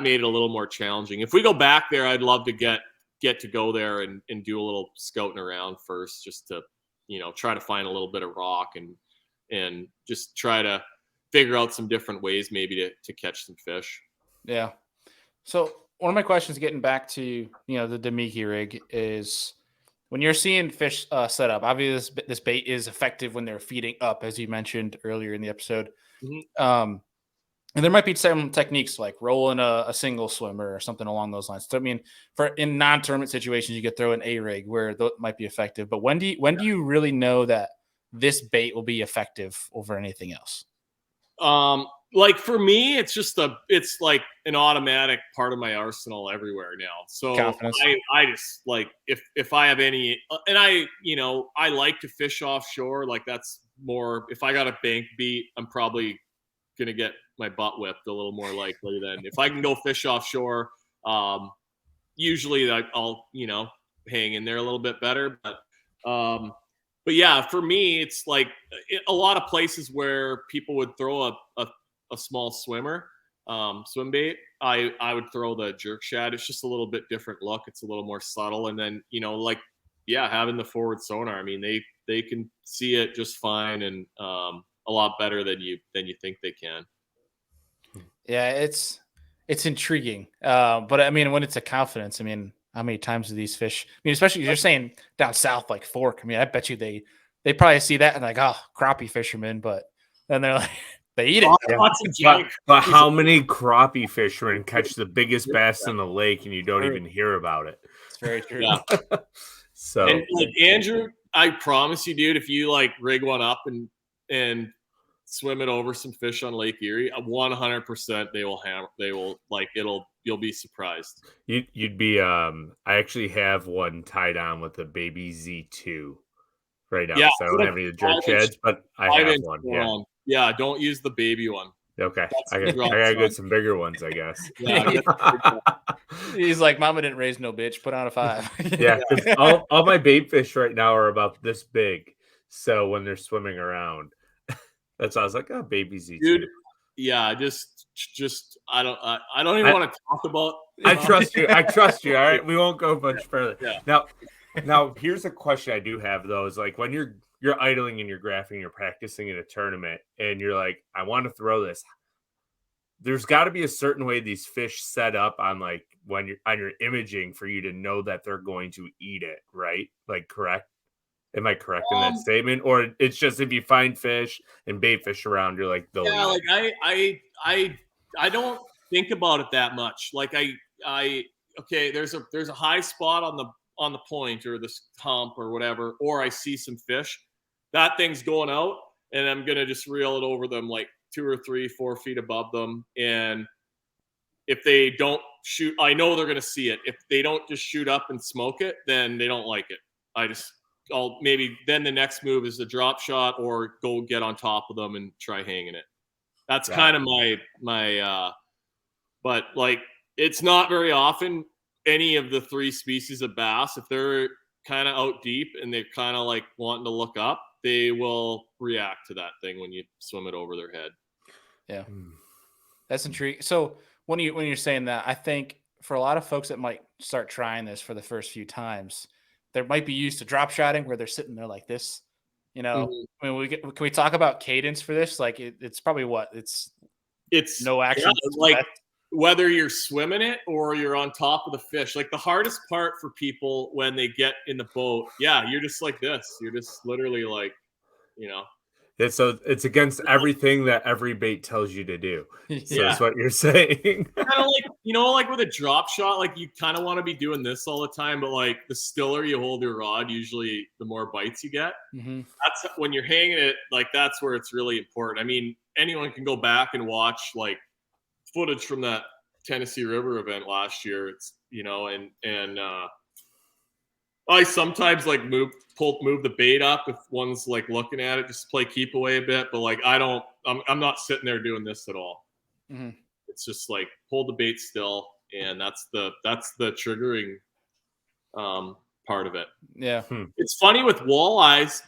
made it a little more challenging. If we go back there, I'd love to get to go there and do a little scouting around first, just to, try to find a little bit of rock and just try to figure out some different ways maybe to catch some fish. Yeah. So one of my questions, getting back to, the Damiki rig, is when you're seeing fish set up, obviously this bait is effective when they're feeding up, as you mentioned earlier in the episode. Mm-hmm. And there might be some techniques like rolling a single swimmer or something along those lines. So, I mean, in non-tournament situations, you could throw an A rig where that might be effective. But when do you really know that this bait will be effective over anything else? Like for me, it's like an automatic part of my arsenal everywhere now. So I just like, if I have any, and I like to fish offshore. Like that's more, if I got a bank beat, I'm probably going to get my butt whipped a little more likely than if I can go fish offshore. Usually I'll, hang in there a little bit better, but yeah, for me, it's like a lot of places where people would throw a small swimmer, swim bait. I would throw the jerk shad. It's just a little bit different look. It's a little more subtle. And then, having the forward sonar, I mean, they can see it just fine, and a lot better than you think they can. Yeah, it's intriguing. But I mean, when it's a confidence, I mean, how many times do these fish? I mean, especially you're saying down south like Fork. I mean, I bet you they probably see that and like, oh, crappie fishermen, but then they're like, they eat it. But how many crappie fishermen catch the biggest bass in the lake and you don't even hear about it? It's very true. Yeah. So, and like Andrew, I promise you, dude, if you like rig one up and swim it over some fish on Lake Erie, 100% they will hammer. They will you'll be surprised. You'd be I actually have one tied on with a baby Z2 right now. Yeah, I don't have any of the jerk shads, but I have one. Yeah, don't use the baby one. Okay, I gotta get some bigger ones, I guess. Yeah, he's like, Mama didn't raise no bitch. Put on a 5. Yeah, because all my bait fish right now are about this big. So when they're swimming around, that's why I was like, oh, baby Z2. Dude, yeah, just I don't even want to talk about. I trust you. I trust you. All right, we won't go much further. Yeah. Now here's a question I do have though: is like when you're idling and you're graphing, you're practicing in a tournament, and you're like, I want to throw this. There's got to be a certain way these fish set up on like when you're on your imaging for you to know that they're going to eat it, right? Like, correct? Am I correct in that statement? Or it's just if you find fish and bait fish around, you're like, yeah, like I don't think about it that much. Like okay, there's a high spot on the point or this hump or whatever, or I see some fish. That thing's going out, and I'm gonna just reel it over them like 2 or 3, 4 feet above them. And if they don't shoot, I know they're gonna see it. If they don't just shoot up and smoke it, then they don't like it. Maybe then the next move is the drop shot or go get on top of them and try hanging it. That's kind of my but like it's not very often any of the 3 species of bass, if they're kind of out deep and they're kind of like wanting to look up, they will react to that thing when you swim it over their head. Yeah. That's intriguing. So when you're saying that, I think for a lot of folks that might start trying this for the first few times, they might be used to drop shotting where they're sitting there like this. You know, I mean, can we talk about cadence for this? Like it's probably it's no action. Yeah, like whether you're swimming it or you're on top of the fish, like the hardest part for people when they get in the boat, you're just like this. You're just literally like, So it's against everything that every bait tells you to do. So that's what you're saying. Kind of like, like with a drop shot, like you kind of want to be doing this all the time, but like the stiller you hold your rod, usually the more bites you get. Mm-hmm. That's when you're hanging it, like that's where it's really important. I mean, anyone can go back and watch like footage from that Tennessee River event last year. It's, and I sometimes like move the bait up if one's like looking at it, just play keep away a bit. But like I'm not sitting there doing this at all. Mm-hmm. It's just like hold the bait still, and that's the triggering part of it. Yeah. It's funny with walleyes,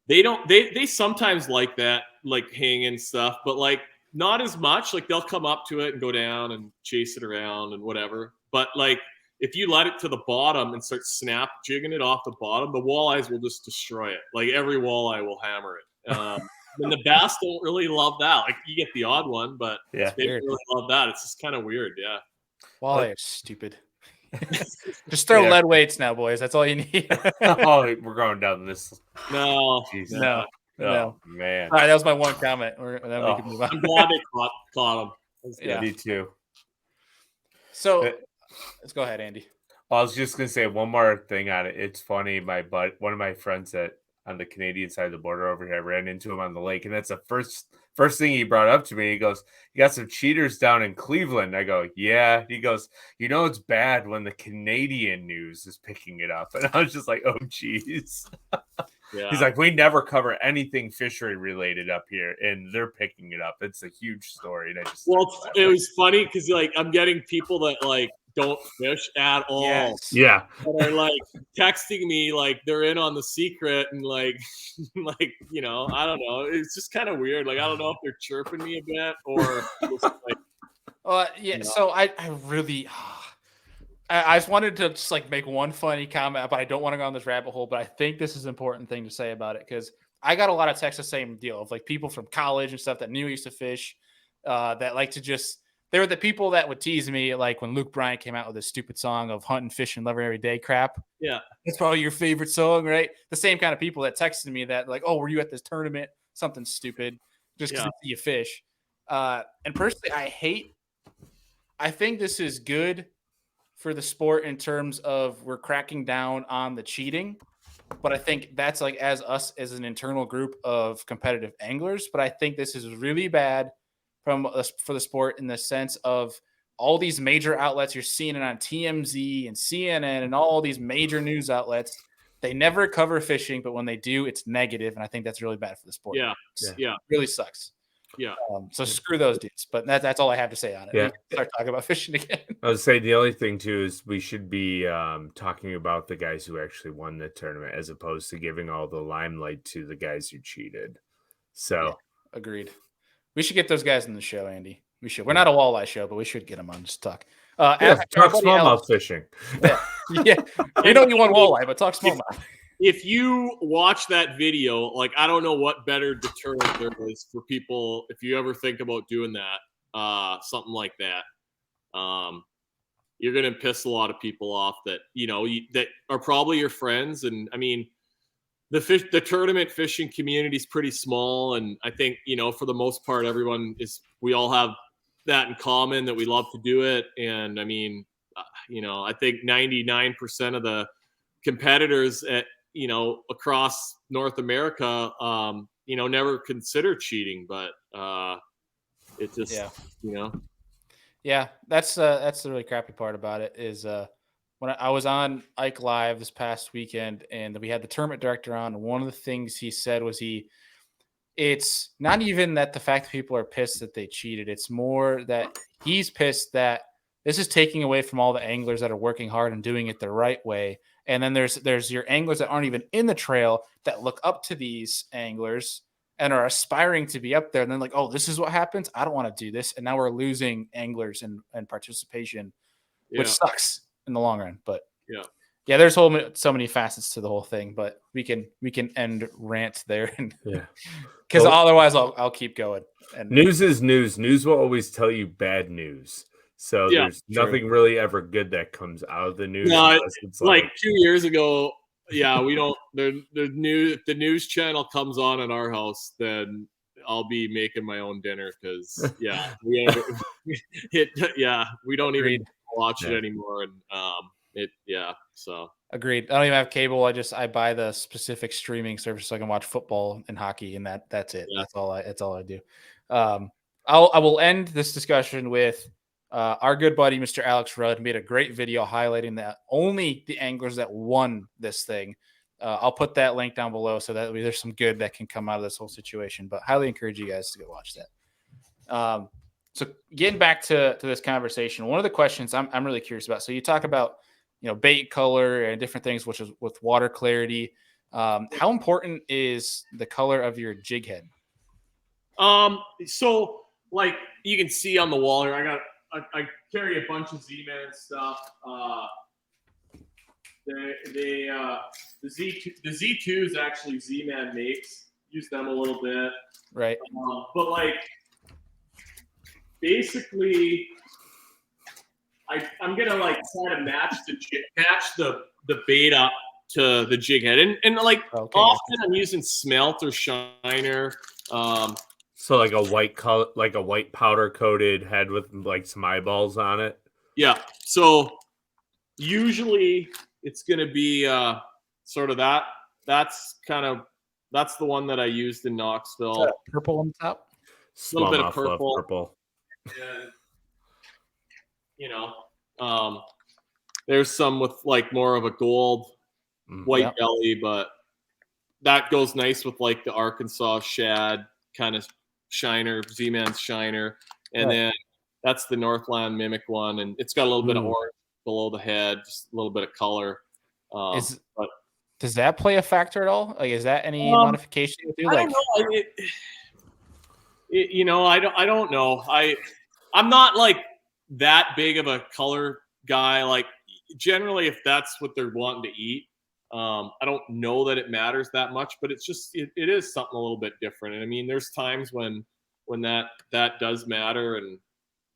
they sometimes like that, like hanging stuff, but like not as much. Like they'll come up to it and go down and chase it around and whatever. But like if you let it to the bottom and start snap jigging it off the bottom, the walleyes will just destroy it. Like every walleye will hammer it. And the bass don't really love that. Like you get the odd one, but they don't really love that. It's just kind of weird. Yeah. Walleye are stupid. Just throw lead weights now, boys. That's all you need. We're going down this. No. Jesus. No. Oh, man. All right, that was my one comment. Then we can move on. I'm glad they caught him. Yeah, me too. So let's go ahead, Andy. I was just gonna say one more thing on it. It's funny, one of my friends on the Canadian side of the border over here, I ran into him on the lake, and that's the first thing he brought up to me. He goes, "You got some cheaters down in Cleveland." I go, "Yeah." He goes, "It's bad when the Canadian news is picking it up." And I was just like, "Oh, geez." Yeah. He's like, "We never cover anything fishery related up here, and they're picking it up. It's a huge story." And it was funny because like I'm getting people that like don't fish at all. Yes. Yeah. And are like texting me like they're in on the secret and like I don't know. It's just kind of weird. Like I don't know if they're chirping me a bit or just like So I really I just wanted to just like make one funny comment, but I don't want to go on this rabbit hole. But I think this is an important thing to say about it because I got a lot of texts the same deal of like people from college and stuff that knew I used to fish that like to just. They were the people that would tease me, like when Luke Bryan came out with his stupid song of hunting, fishing, loving every day crap. Yeah. It's probably your favorite song, right? The same kind of people that texted me that like, oh, were you at this tournament? Something stupid just because you fish. And personally, I think this is good for the sport in terms of we're cracking down on the cheating. But I think that's like as us as an internal group of competitive anglers. But I think this is really bad from us for the sport in the sense of all these major outlets. You're seeing it on TMZ and CNN and all these major news outlets. They never cover fishing, but when they do, it's negative, and I think that's really bad for the sport. Yeah, it really sucks. Yeah. So screw those dudes. But that's all I have to say on it. Yeah. We can start talking about fishing again. I would say the only thing too is we should be talking about the guys who actually won the tournament as opposed to giving all the limelight to the guys who cheated. So agreed. We should get those guys in the show, Andy. We should. We're not a walleye show, but we should get them on. Just talk. Talk smallmouth fishing. Yeah. We know you want walleye, but talk smallmouth. If you watch that video, like, I don't know what better deterrent there is for people if you ever think about doing that, something like that. You're going to piss a lot of people off that, that are probably your friends. And I mean, the tournament fishing community is pretty small. And I think, for the most part, we all have that in common, that we love to do it. And I mean, I think 99% of the competitors across North America, never consider cheating, but it just, Yeah, that's the really crappy part about it is when I was on Ike Live this past weekend and we had the tournament director on, and one of the things he said was it's not even that the fact that people are pissed that they cheated. It's more that he's pissed that this is taking away from all the anglers that are working hard and doing it the right way. And then there's your anglers that aren't even in the trail that look up to these anglers and are aspiring to be up there. And then like, oh, this is what happens. I don't want to do this. And now we're losing anglers and participation, which sucks in the long run. But yeah, there's so many facets to the whole thing, but we can end rant there. Because otherwise I'll keep going. And news is news. News will always tell you bad news. So there's nothing really ever good that comes out of the news. No, it's like 2 years ago. Yeah, we don't. The news channel comes on in our house, then I'll be making my own dinner because we don't even watch it anymore, and so agreed. I don't even have cable. I buy the specific streaming service so I can watch football and hockey, and that's it. Yeah. That's all I do. I will end this discussion with. Our good buddy, Mr. Alex Rudd, made a great video highlighting that only the anglers that won this thing. I'll put that link down below so that there's some good that can come out of this whole situation, but highly encourage you guys to go watch that. So getting back to this conversation, one of the questions I'm really curious about. So you talk about, bait color and different things, which is with water clarity. How important is the color of your jig head? So like you can see on the wall here, I carry a bunch of Z-Man stuff. The Z2 is actually Z-Man makes. Use them a little bit. Right. But like, basically, I'm gonna like try to match the bait up to the jig head, and like often I'm using smelt or shiner. So like a white color, like a white powder coated head with like some eyeballs on it. Yeah. So usually it's going to be sort of that. That's the one that I used in Knoxville. Purple on the top. A little bit of purple. And, there's some with like more of a gold, white belly, but that goes nice with like the Arkansas shad kind of shiner, Z-Man's shiner, and then that's the Northland Mimic one, and it's got a little bit of orange below the head, just a little bit of color. Does that play a factor at all? Like, is that any modification you do? I don't know. I don't know. I'm not like that big of a color guy. Like, generally, if that's what they're wanting to eat, I don't know that it matters that much, but it's just it is something a little bit different. And I mean, there's times when that does matter, and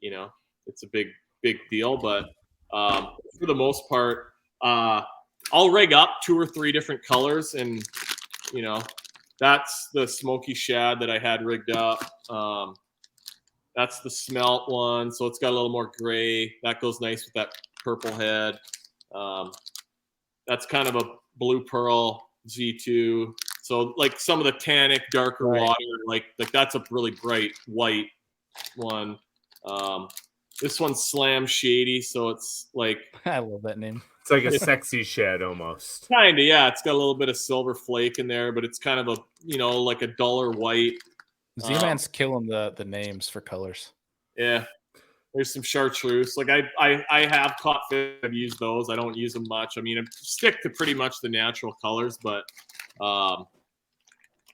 it's a big deal. But for the most part, I'll rig up 2 or 3 different colors, and that's the smoky shad that I had rigged up. That's the smelt one, so it's got a little more gray. That goes nice with that purple head. That's kind of a blue pearl Z2. So like some of the tannic, darker water, like that's a really bright white one. This one's Slam Shady, so it's like I love that name. It's like a sexy shed almost. Kinda, yeah. It's got a little bit of silver flake in there, but it's kind of a like a duller white. Z-Man's killing the names for colors. Yeah. There's some chartreuse. Like I have caught fish. I've used those. I don't use them much. I mean, I stick to pretty much the natural colors, but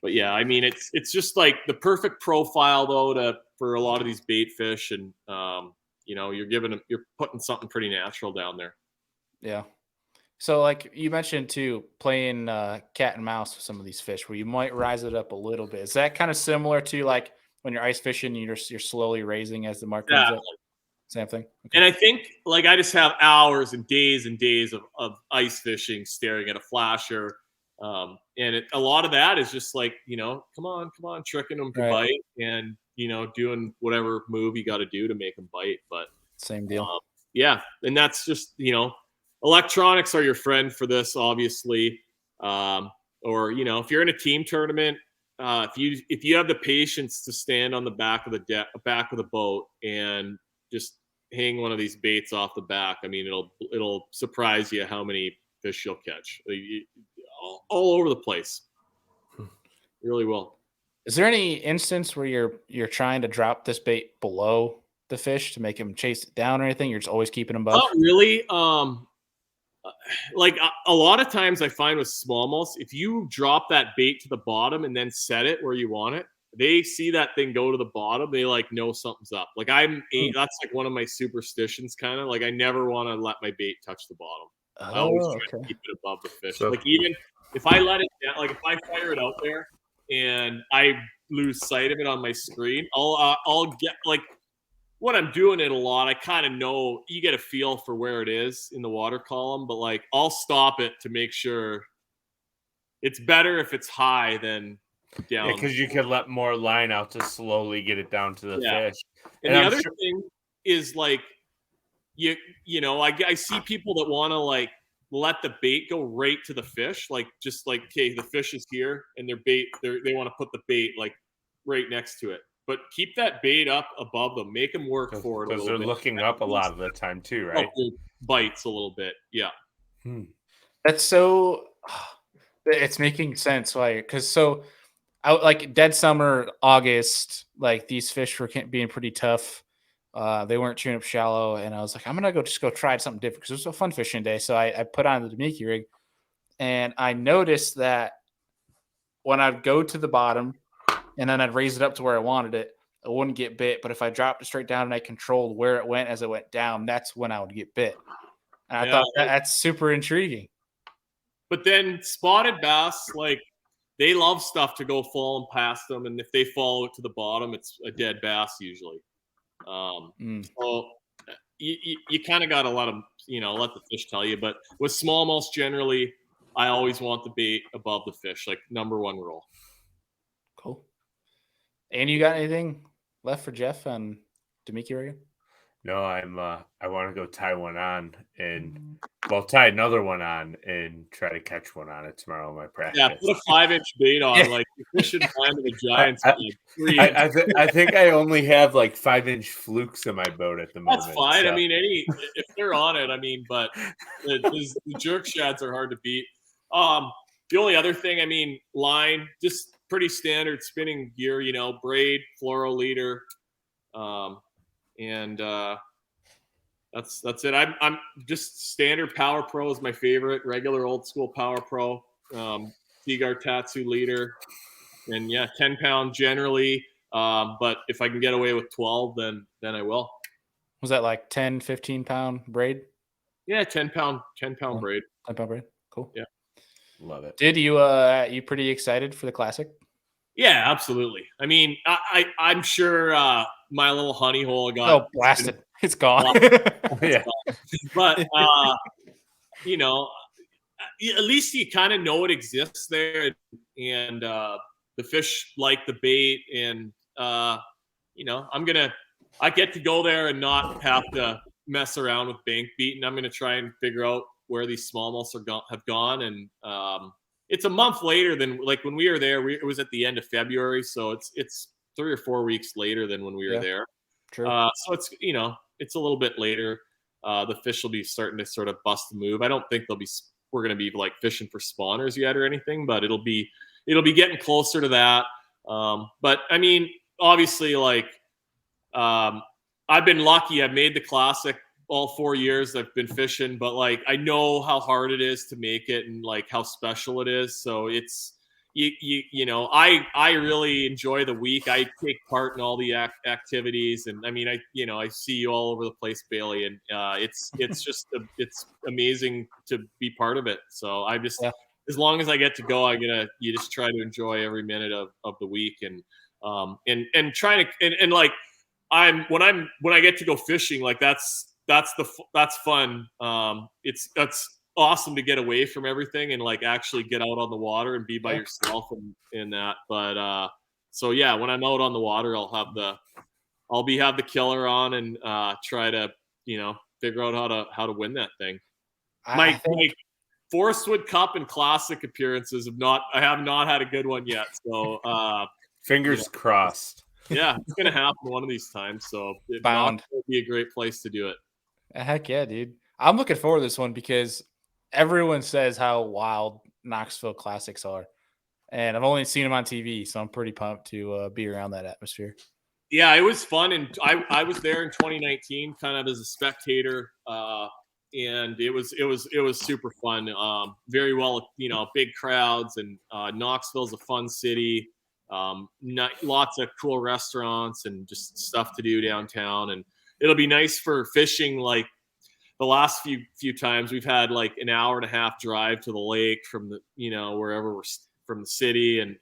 yeah, I mean, it's just like the perfect profile though for a lot of these bait fish, and you're putting something pretty natural down there. Yeah. So like you mentioned too, playing cat and mouse with some of these fish, where you might rise it up a little bit. Is that kind of similar to like when you're ice fishing, you're slowly raising as the mark comes up? Same thing. Okay. And I think like I just have hours and days of ice fishing, staring at a flasher. And a lot of that is just like, come on, tricking them to bite and, doing whatever move you got to do to make them bite. But same deal. Yeah. And that's just, electronics are your friend for this, obviously. Or, if you're in a team tournament, if you have the patience to stand on the back of the boat and just hang one of these baits off the back, I mean, it'll surprise you how many fish you'll catch. All over the place. It really will. Is there any instance where you're trying to drop this bait below the fish to make him chase it down or anything? You're just always keeping him above? Not really. Like a lot of times I find with smallmouths, if you drop that bait to the bottom and then set it where you want it, they see that thing go to the bottom, they like know something's up. Like that's like one of my superstitions, kind of like I never want to let my bait touch the bottom. I always try to keep it above the fish. So, like even if I let it down, like if I fire it out there and I lose sight of it on my screen, I'll get like when I'm doing it a lot, I kind of know, you get a feel for where it is in the water column, but like I'll stop it to make sure. It's better if it's high than down. Yeah, because you can let more line out to slowly get it down to the fish. And the other thing is like, I see people that want to like let the bait go right to the fish, like just like, okay, the fish is here and their bait, they want to put the bait like right next to it. But keep that bait up above them. Make them work for it. Because they're looking up a lot of the time too, right? Bites a little bit. Yeah. That's so. It's making sense. Why? Because out like dead summer, August, like these fish were being pretty tough. They weren't chewing up shallow, and I was like, I'm gonna go try something different because it was a fun fishing day. So I put on the Damiki rig, and I noticed that when I'd go to the bottom and then I'd raise it up to where I wanted it, I wouldn't get bit. But if I dropped it straight down and I controlled where it went as it went down, that's when I would get bit. And I thought that's super intriguing. But then spotted bass, like they love stuff to go falling past them, and if they fall to the bottom, it's a dead bass usually. So you kind of got to let them, let the fish tell you. But with smallmouths, generally, I always want the bait above the fish, like number one rule. Cool. And you got anything left for Jeff on Damiki Rigging? No, I want to go tie one on and tie another one on and try to catch one on it tomorrow in my practice. Yeah, put a 5-inch bait on, like the fish should land to the giants. I think I only have like 5-inch flukes in my boat at the moment. That's fine. So. I mean, if they're on it, I mean, but the jerk shads are hard to beat. The only other thing, I mean, line, just pretty standard spinning gear, braid, fluoro leader. And that's it. I'm just standard Power Pro is my favorite. Regular old school Power Pro, Seaguar Tatsu leader, and 10-pound generally. But if I can get away with 12, then I will. Was that like 10, 15-pound braid? Yeah, 10-pound braid. 10-pound braid. Cool. Yeah, love it. Did you pretty excited for the Classic? Yeah, absolutely. I mean, I'm sure my little honey hole got blasted. It's gone. Yeah, but at least you kind of know it exists there, and the fish like the bait, and I get to go there and not have to mess around with bank beating. I'm gonna try and figure out where these smallmouths have gone, and it's a month later than like when we were there. It was at the end of February, so it's 3 or 4 weeks later than when we were there. True. So it's it's a little bit later. The fish will be starting to sort of bust the move. I don't think we're going to be like fishing for spawners yet or anything, but it'll be getting closer to that. But I mean, obviously, like I've been lucky. I've made the classic all 4 years I've been fishing, but like I know how hard it is to make it and like how special it is. So it's I really enjoy the week. I take part in all the activities, and I mean I see you all over the place, Bailey, and it's just it's amazing to be part of it. So I just as long as I get to go, you just try to enjoy every minute of the week and trying to and like when I get to go fishing, like that's fun. That's awesome to get away from everything and like actually get out on the water and be by yourself and in that. But so yeah, when I'm out on the water, I'll have the killer on and try to figure out how to win that thing. My Forestwood Cup and Classic appearances I have not had a good one yet. So fingers crossed. Yeah, it's gonna happen one of these times. So it would be a great place to do it. Heck yeah, dude! I'm looking forward to this one because everyone says how wild Knoxville Classics are, and I've only seen them on TV, so I'm pretty pumped to be around that atmosphere. Yeah, it was fun, and I was there in 2019, kind of as a spectator, and it was super fun. Very well, big crowds, and Knoxville's a fun city. Lots of cool restaurants and just stuff to do downtown, and it'll be nice for fishing. Like the last few times we've had like an hour and a half drive to the lake from the wherever we're from the city, and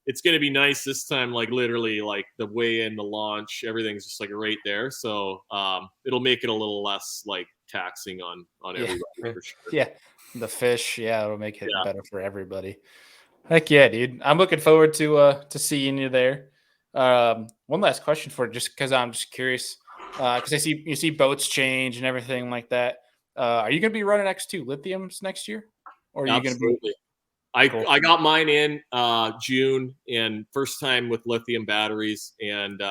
it's going to be nice this time. Like literally, like the way in, the launch, everything's just like right there. So it'll make it a little less like taxing on everybody for sure. Yeah, the fish, it'll make it better for everybody. Heck yeah, dude! I'm looking forward to seeing you there. One last question for just because I'm just curious, because you see boats change and everything like that. Are you going to be running X2 lithiums next year, or are you going to be? I got mine in June, and first time with lithium batteries, and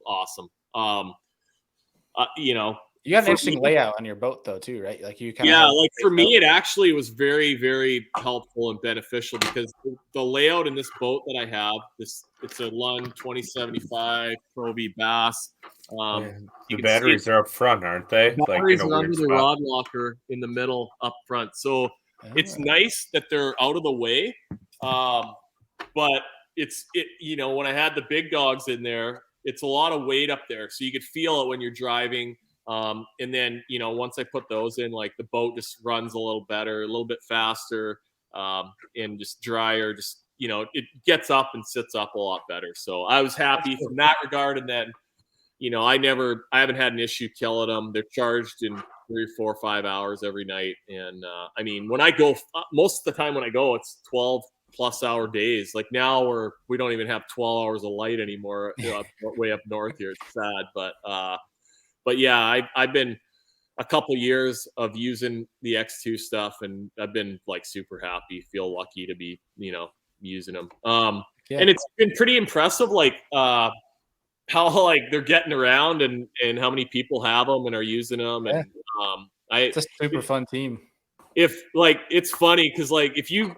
awesome. You got an interesting layout on your boat though, too, right? Like you like for me, it actually was very, very helpful and beneficial because the layout in this boat that I have, it's a Lund 2075 Pro V Bass. The batteries are up front, aren't they? The batteries are under the rod locker in the middle up front. So it's nice that they're out of the way. But when I had the big dogs in there, it's a lot of weight up there. So you could feel it when you're driving. And then, once I put those in, like the boat just runs a little better, a little bit faster, and just drier, it gets up and sits up a lot better. So I was happy from that regard. And then, I haven't had an issue killing them. They're charged in 3, 4, 5 hours every night. And, I mean, when I go, most of the time when I go, it's 12+ hour days. Like now we don't even have 12 hours of light anymore, way up north here. It's sad, but yeah, I've been a couple years of using the X2 stuff, and I've been like super happy, feel lucky to be, using them. And it's been pretty impressive, like how like they're getting around and how many people have them and are using them. And it's a super fun team. If like, it's funny because like if you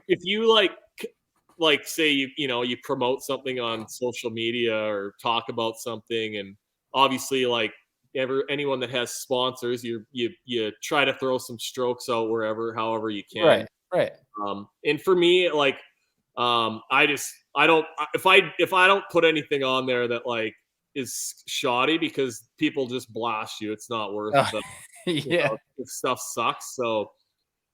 like say you promote something on social media or talk about something, and obviously like anyone that has sponsors, you try to throw some strokes out however you can. Right. And for me, like, if I don't put anything on there that like is shoddy, because people just blast you, it's not worth it. If stuff sucks. So,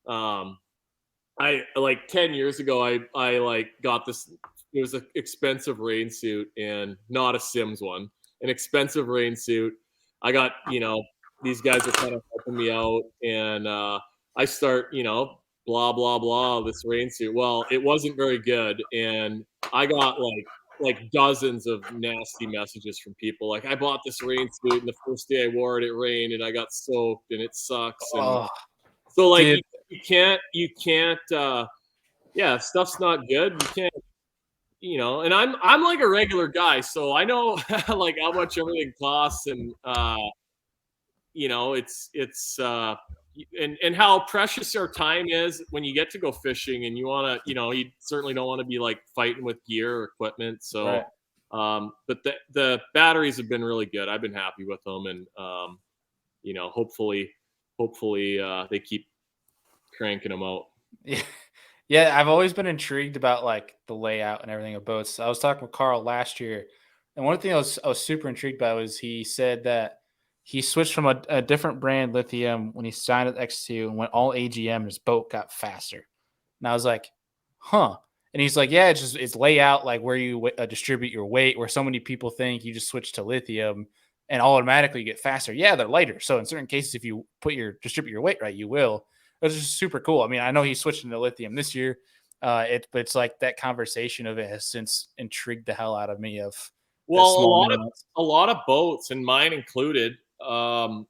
I like 10 years ago, I like got this. It was an expensive rain suit, and not a Sims one, an expensive rain suit. I got, these guys are kind of helping me out, and I start, blah, blah, blah, this rain suit. Well, it wasn't very good, and I got like dozens of nasty messages from people. Like, I bought this rain suit, and the first day I wore it, it rained, and I got soaked, and it sucks. And so, like, you can't Yeah, if stuff's not good, you can't, and I'm like a regular guy, so I know like how much everything costs, and it's and how precious our time is when you get to go fishing, and you want to, you certainly don't want to be like fighting with gear or equipment. So, Right. but the batteries have been really good. I've been happy with them, and hopefully they keep cranking them out. Yeah. Yeah, I've always been intrigued about like the layout and everything of boats. I was talking with Carl last year, and one thing I was super intrigued by was he said that he switched from a different brand lithium when he signed at X2 and went all AGM. His boat got faster, and I was like, "Huh." And he's like, "Yeah, it's layout, like where you distribute your weight. Where so many people think you just switch to lithium and automatically get faster. Yeah, they're lighter. So in certain cases, if you distribute your weight right, you will." It was just super cool. I mean, I know he's switching to lithium this year, but it's like that conversation of it has since intrigued the hell out of me. Of Well, that small a lot of boats, and mine included, the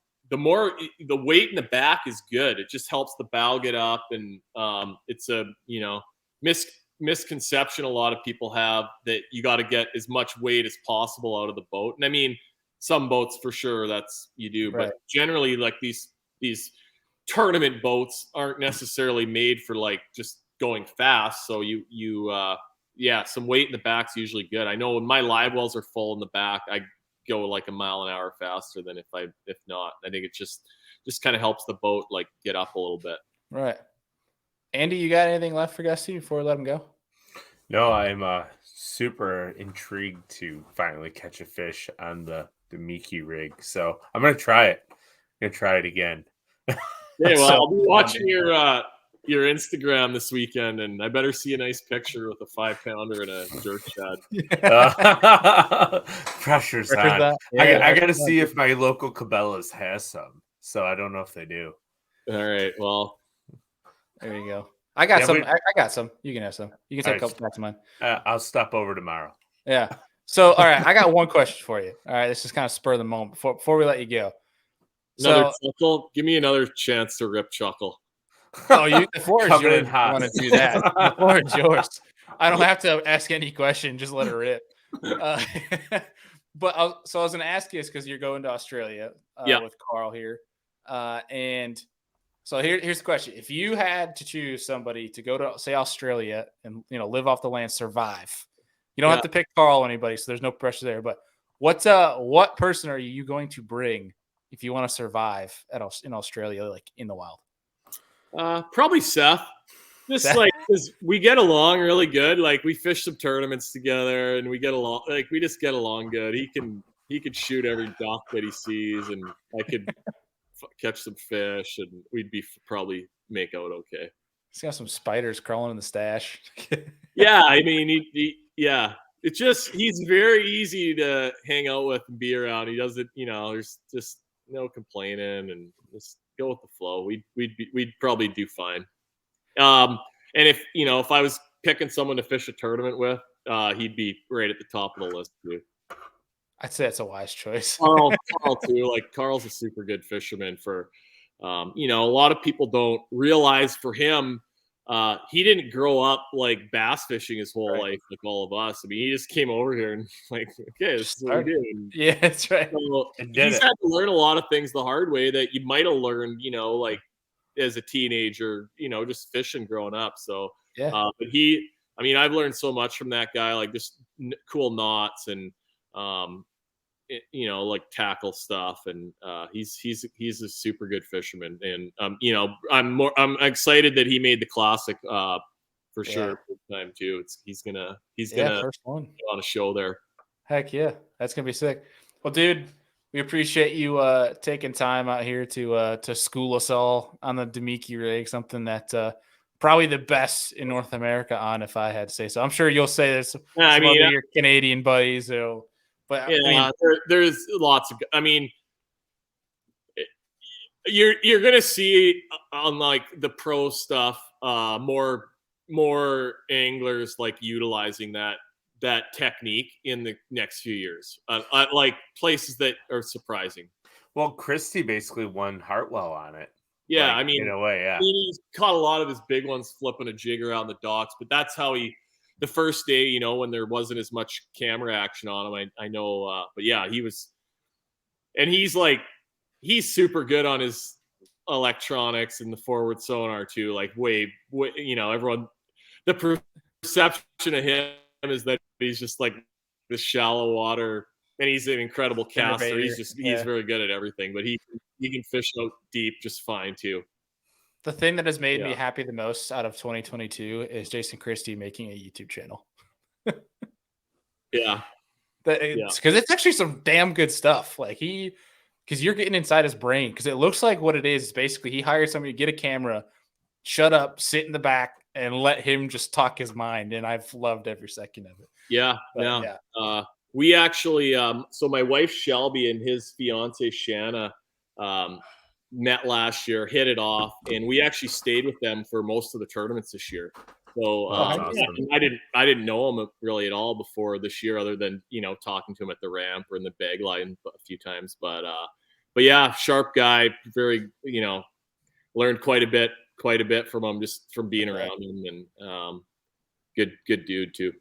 weight in the back is good. It just helps the bow get up, and it's a misconception a lot of people have that you got to get as much weight as possible out of the boat. And I mean, some boats for sure that's you do, right. but generally, like these tournament boats aren't necessarily made for like just going fast. So yeah, some weight in the back's usually good. I know when my live wells are full in the back, I go like a mile an hour faster than if not. I think it just kind of helps the boat like get up a little bit. Right. Andy, you got anything left for Gussie before we let him go? No, I'm super intrigued to finally catch a fish on the Damiki rig. So I'm gonna try it. I'm gonna try it again. Yeah, well, I'll be watching your Instagram this weekend, and I better see a nice picture with a 5-pounder and a jerk shad. Pressure's on. Yeah, I got to see if my local Cabela's has some. So I don't know if they do. All right. Well, there you go. I got some. I got some. You can have some. You can take a couple back to mine. I'll stop over tomorrow. Yeah. So, all right, I got one question for you. All right, this is kind of spur of the moment before we let you go. Another chuckle. Give me another chance to rip chuckle. Oh, the floor is yours. If you want to do that? The floor is yours. I don't have to ask any question. Just let it rip. But I was going to ask you this because you're going to Australia with Carl here, and so here's the question: if you had to choose somebody to go to, say, Australia and live off the land, survive, you don't have to pick Carl or anybody, so there's no pressure there. But what person are you going to bring if you want to survive in Australia, like in the wild? Probably Seth. Just like because we get along really good. Like we fish some tournaments together, and we get along. Like we just get along good. He could shoot every duck that he sees, and I could catch some fish, and we'd probably make out okay. He's got some spiders crawling in the stash. Yeah, I mean, yeah. It's just he's very easy to hang out with and be around. He doesn't, there's just no complaining, and just go with the flow. We'd probably do fine. And if I was picking someone to fish a tournament with, he'd be right at the top of the list too. I'd say that's a wise choice. Carl too. Like Carl's a super good fisherman. For a lot of people don't realize for him, he didn't grow up like bass fishing his whole life like all of us. I mean, he just came over here and like, okay, this is what we do. And, yeah, that's right. So he's had to learn a lot of things the hard way that you might have learned, like as a teenager, just fishing growing up. So, yeah. But I've learned so much from that guy, like just cool knots and, like tackle stuff, and he's a super good fisherman, and I'm excited that he made the classic for sure time too. He's gonna first one on a show there. Heck yeah, that's gonna be sick. Well, dude, we appreciate you taking time out here to school us all on the Damiki rig, something that probably the best in North America on, if I had to say so. I'm sure you'll say there's some of your Canadian buddies, but yeah, there's lots of. I mean, you're gonna see on like the pro stuff more anglers like utilizing that technique in the next few years, like places that are surprising. Well, Christie basically won Hartwell on it. Yeah, like, I mean, in a way, yeah. He's caught a lot of his big ones flipping a jig around the docks, but that's how the first day, you know, when there wasn't as much camera action on him, I know, but yeah, he was, and he's super good on his electronics and the forward sonar too. Like way, you know, the perception of him is that he's just like this shallow water, and he's an incredible caster. He's very good at everything, but he can fish out deep just fine too. The thing that has made me happy the most out of 2022 is Jason Christie making a YouTube channel. Yeah. Because it's actually some damn good stuff. Like because you're getting inside his brain. Because it looks like what it is basically he hired somebody to get a camera, shut up, sit in the back, and let him just talk his mind. And I've loved every second of it. Yeah. We actually, so my wife Shelby and his fiance Shanna met last year, hit it off, and we actually stayed with them for most of the tournaments this year. So awesome. I didn't know him really at all before this year, other than, you know, talking to him at the ramp or in the bag line a few times. But yeah, sharp guy, very, you know, learned quite a bit from him just from being around him, and good dude too.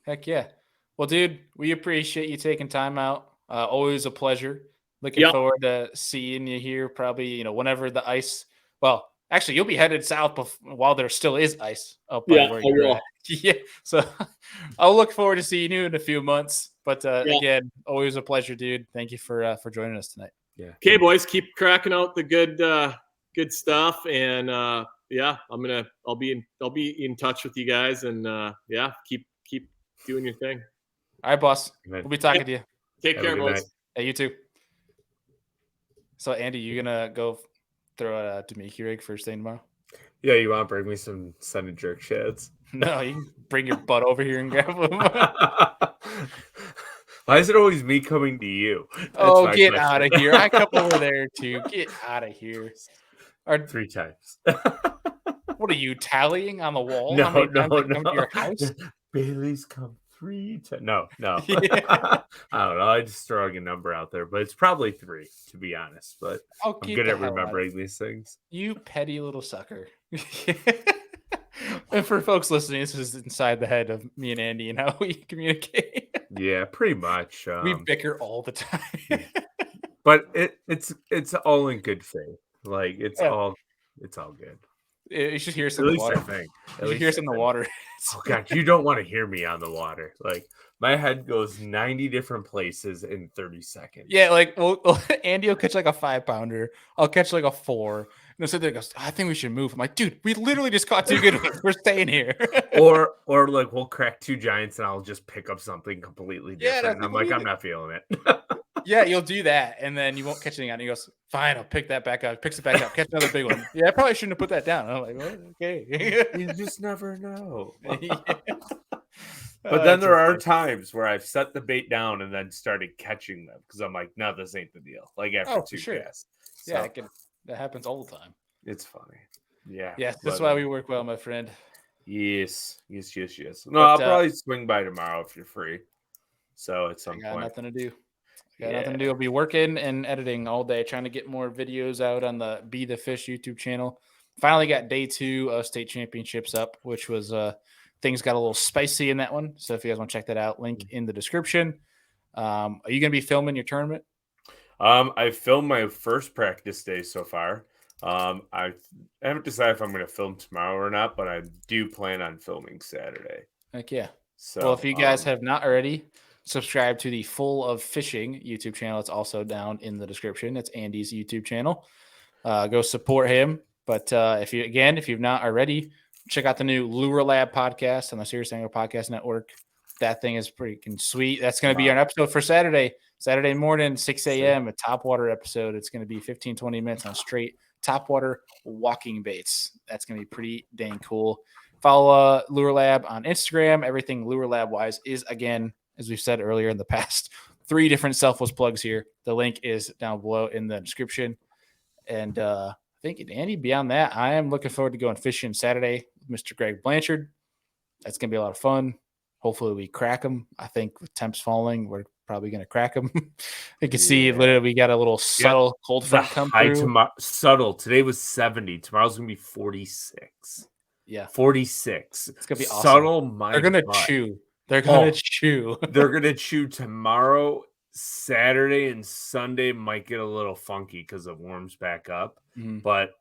Heck yeah. Well, dude, we appreciate you taking time out. Always a pleasure. Looking forward to seeing you here probably, you know, whenever the ice, well, actually, you'll be headed south while there still is ice up by where you're at. Yeah. So I'll look forward to seeing you in a few months. But again, always a pleasure, dude. Thank you for joining us tonight. Yeah. Okay, boys, keep cracking out the good stuff, and I'll be in touch with you guys, and keep doing your thing. All right, boss. We'll be talking to you. Take care, boys. Hey, you too. So, Andy, you gonna go throw a Damiki rig first thing tomorrow? Yeah, you want to bring me some sun and jerk sheds? No, you can bring your butt over here and grab them. Why is it always me coming to you? That's get out of here. I come over there too. Get out of here. 3 times. What are you tallying on the wall? No, How many times no, I come to your house? Bailey's come 3 times. No. I don't know. I'm just throwing a number out there, but it's probably 3, to be honest. But I'm good at remembering these things. You petty little sucker. And for folks listening, this is inside the head of me and Andy and how we communicate. Yeah, pretty much. We bicker all the time. But it's all in good faith. Like it's all good. You should hear some in the water. You should hear some in the water. Oh God, you don't want to hear me on the water. Like my head goes 90 different places in 30 seconds. Yeah, like well Andy will catch like a 5-pounder. I'll catch like a 4. And they'll sit there and goes, I think we should move. I'm like, dude, we literally just caught 2 good ones. We're staying here. or like we'll crack 2 giants and I'll just pick up something completely different. Yeah, and I'm like, I'm not feeling it. Yeah, you'll do that, and then you won't catch anything on it. He goes, fine, I'll pick that back up. Picks it back up, catch another big one. Yeah, I probably shouldn't have put that down. I'm like, well, okay. You just never know. But then there are times where I've set the bait down and then started catching them because I'm like, no, this ain't the deal. Like after 2 casts. So, yeah, that happens all the time. It's funny. Yeah. Yes, that's why we work well, my friend. Yes. No, I'll probably swing by tomorrow if you're free. So at some point. Nothing to do. Nothing to do. I'll be working and editing all day, trying to get more videos out on the Be the Fish YouTube channel. Finally got day 2 of state championships up, which was things got a little spicy in that one. So if you guys want to check that out, link in the description. Are you going to be filming your tournament? I filmed my first practice day so far. I haven't decided if I'm going to film tomorrow or not, but I do plan on filming Saturday. Heck yeah. So, well, if you guys have not already, subscribe to the Full of Fishing YouTube channel. It's also down in the description. It's Andy's YouTube channel. Go support him. But if you've not already, check out the new Lure Lab podcast on the Serious Angler Podcast Network. That thing is freaking sweet. That's going to be our episode for Saturday morning, 6 a.m., a topwater episode. It's going to be 15, 20 minutes on straight topwater walking baits. That's going to be pretty dang cool. Follow Lure Lab on Instagram. Everything Lure Lab wise is, again, as we've said earlier in the past, 3 different selfless plugs here. The link is down below in the description. And I think, Andy, beyond that, I am looking forward to going fishing Saturday with Mr. Greg Blanchard. That's going to be a lot of fun. Hopefully we crack them. I think with temps falling, we're probably going to crack them. You can see literally we got a little subtle cold front come through. Subtle. Today was 70. Tomorrow's going to be 46. Yeah. 46. It's going to be awesome. Subtle. They're going to chew. They're going to chew. They're going to chew tomorrow. Saturday and Sunday might get a little funky because it warms back up. But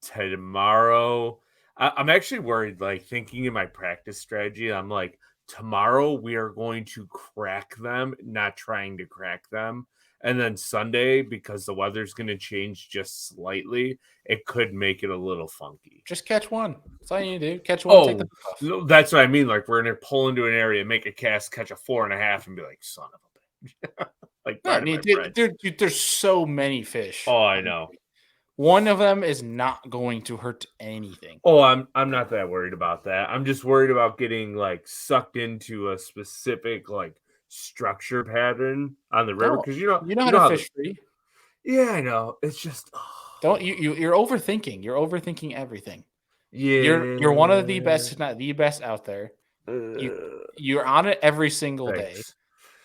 tomorrow, I'm actually worried, like thinking in my practice strategy, I'm like, tomorrow we are going to crack them, not trying to crack them. And then Sunday, because the weather's going to change just slightly, it could make it a little funky. Just catch one. That's all you need to do. Catch one. Take the no, that's what I mean. Like we're going to pull into an area, make a cast, catch a 4.5, and be like, son of a bitch. Like, dude, there's so many fish. Oh, I know. One of them is not going to hurt anything. Oh, I'm not that worried about that. I'm just worried about getting like sucked into a specific like structure pattern on the river because you know how to fish free. Yeah, I know. It's just you're overthinking. You're overthinking everything. Yeah, you're one of the best, if not the best, out there. You're on it every single day.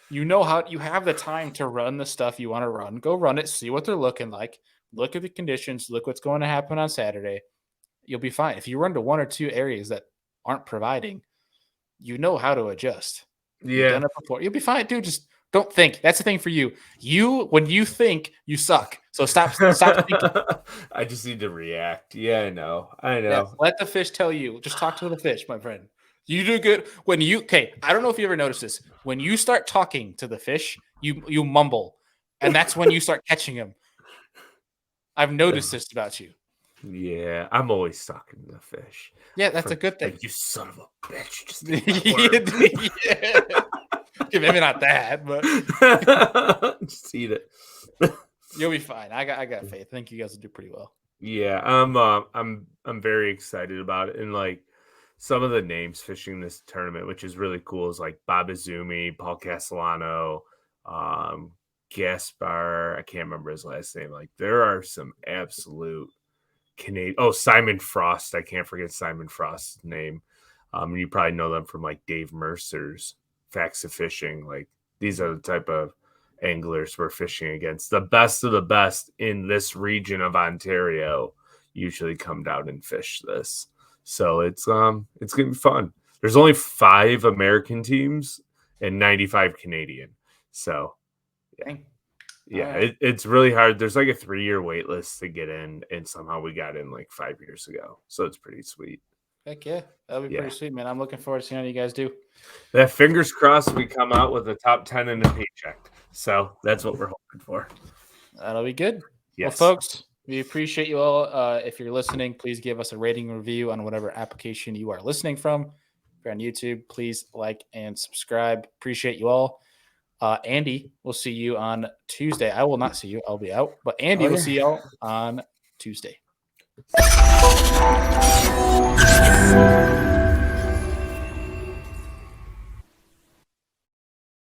You know how you have the time to run the stuff you want to run. Go run it. See what they're looking like. Look at the conditions. Look what's going to happen on Saturday. You'll be fine. If you run to one or two areas that aren't providing, you know how to adjust. Yeah. You've done it before. You'll be fine, dude. Just don't think. That's the thing for you. When you think, you suck. So stop thinking. I just need to react. Yeah, I know. Yeah, let the fish tell you. Just talk to the fish, my friend. You do good when I don't know if you ever noticed this. When you start talking to the fish, you mumble, and that's when you start catching them. I've noticed this about you. Yeah, I'm always talking to the fish. Yeah, that's a good thing. Like, you son of a bitch. Just maybe not that, but just eat it. You'll be fine. I got faith. I think you guys will do pretty well. Yeah, I'm very excited about it, and like some of the names fishing this tournament, which is really cool, is like Bob Izumi, Paul Castellano, Gaspar, I can't remember his last name. Like there are some absolute Canadian. Oh, Simon Frost. I can't forget Simon Frost's name. You probably know them from like Dave Mercer's Facts of Fishing. Like these are the type of anglers we're fishing against. The best of the best in this region of Ontario usually come down and fish this. So it's gonna be fun. There's only 5 American teams and 95 Canadian. So it's really hard. There's like a 3-year wait list to get in, and somehow we got in like 5 years ago. So it's pretty sweet. Heck yeah, that'll be pretty sweet, man. I'm looking forward to seeing how you guys do. That fingers crossed we come out with a top 10 in the paycheck. So that's what we're hoping for. That'll be good. Yes. Well, folks, we appreciate you all. If you're listening, please give us a rating review on whatever application you are listening from. If you're on YouTube, please like and subscribe. Appreciate you all. Andy, we'll see you on Tuesday. I will not see you. I'll be out. But Andy will see y'all on Tuesday.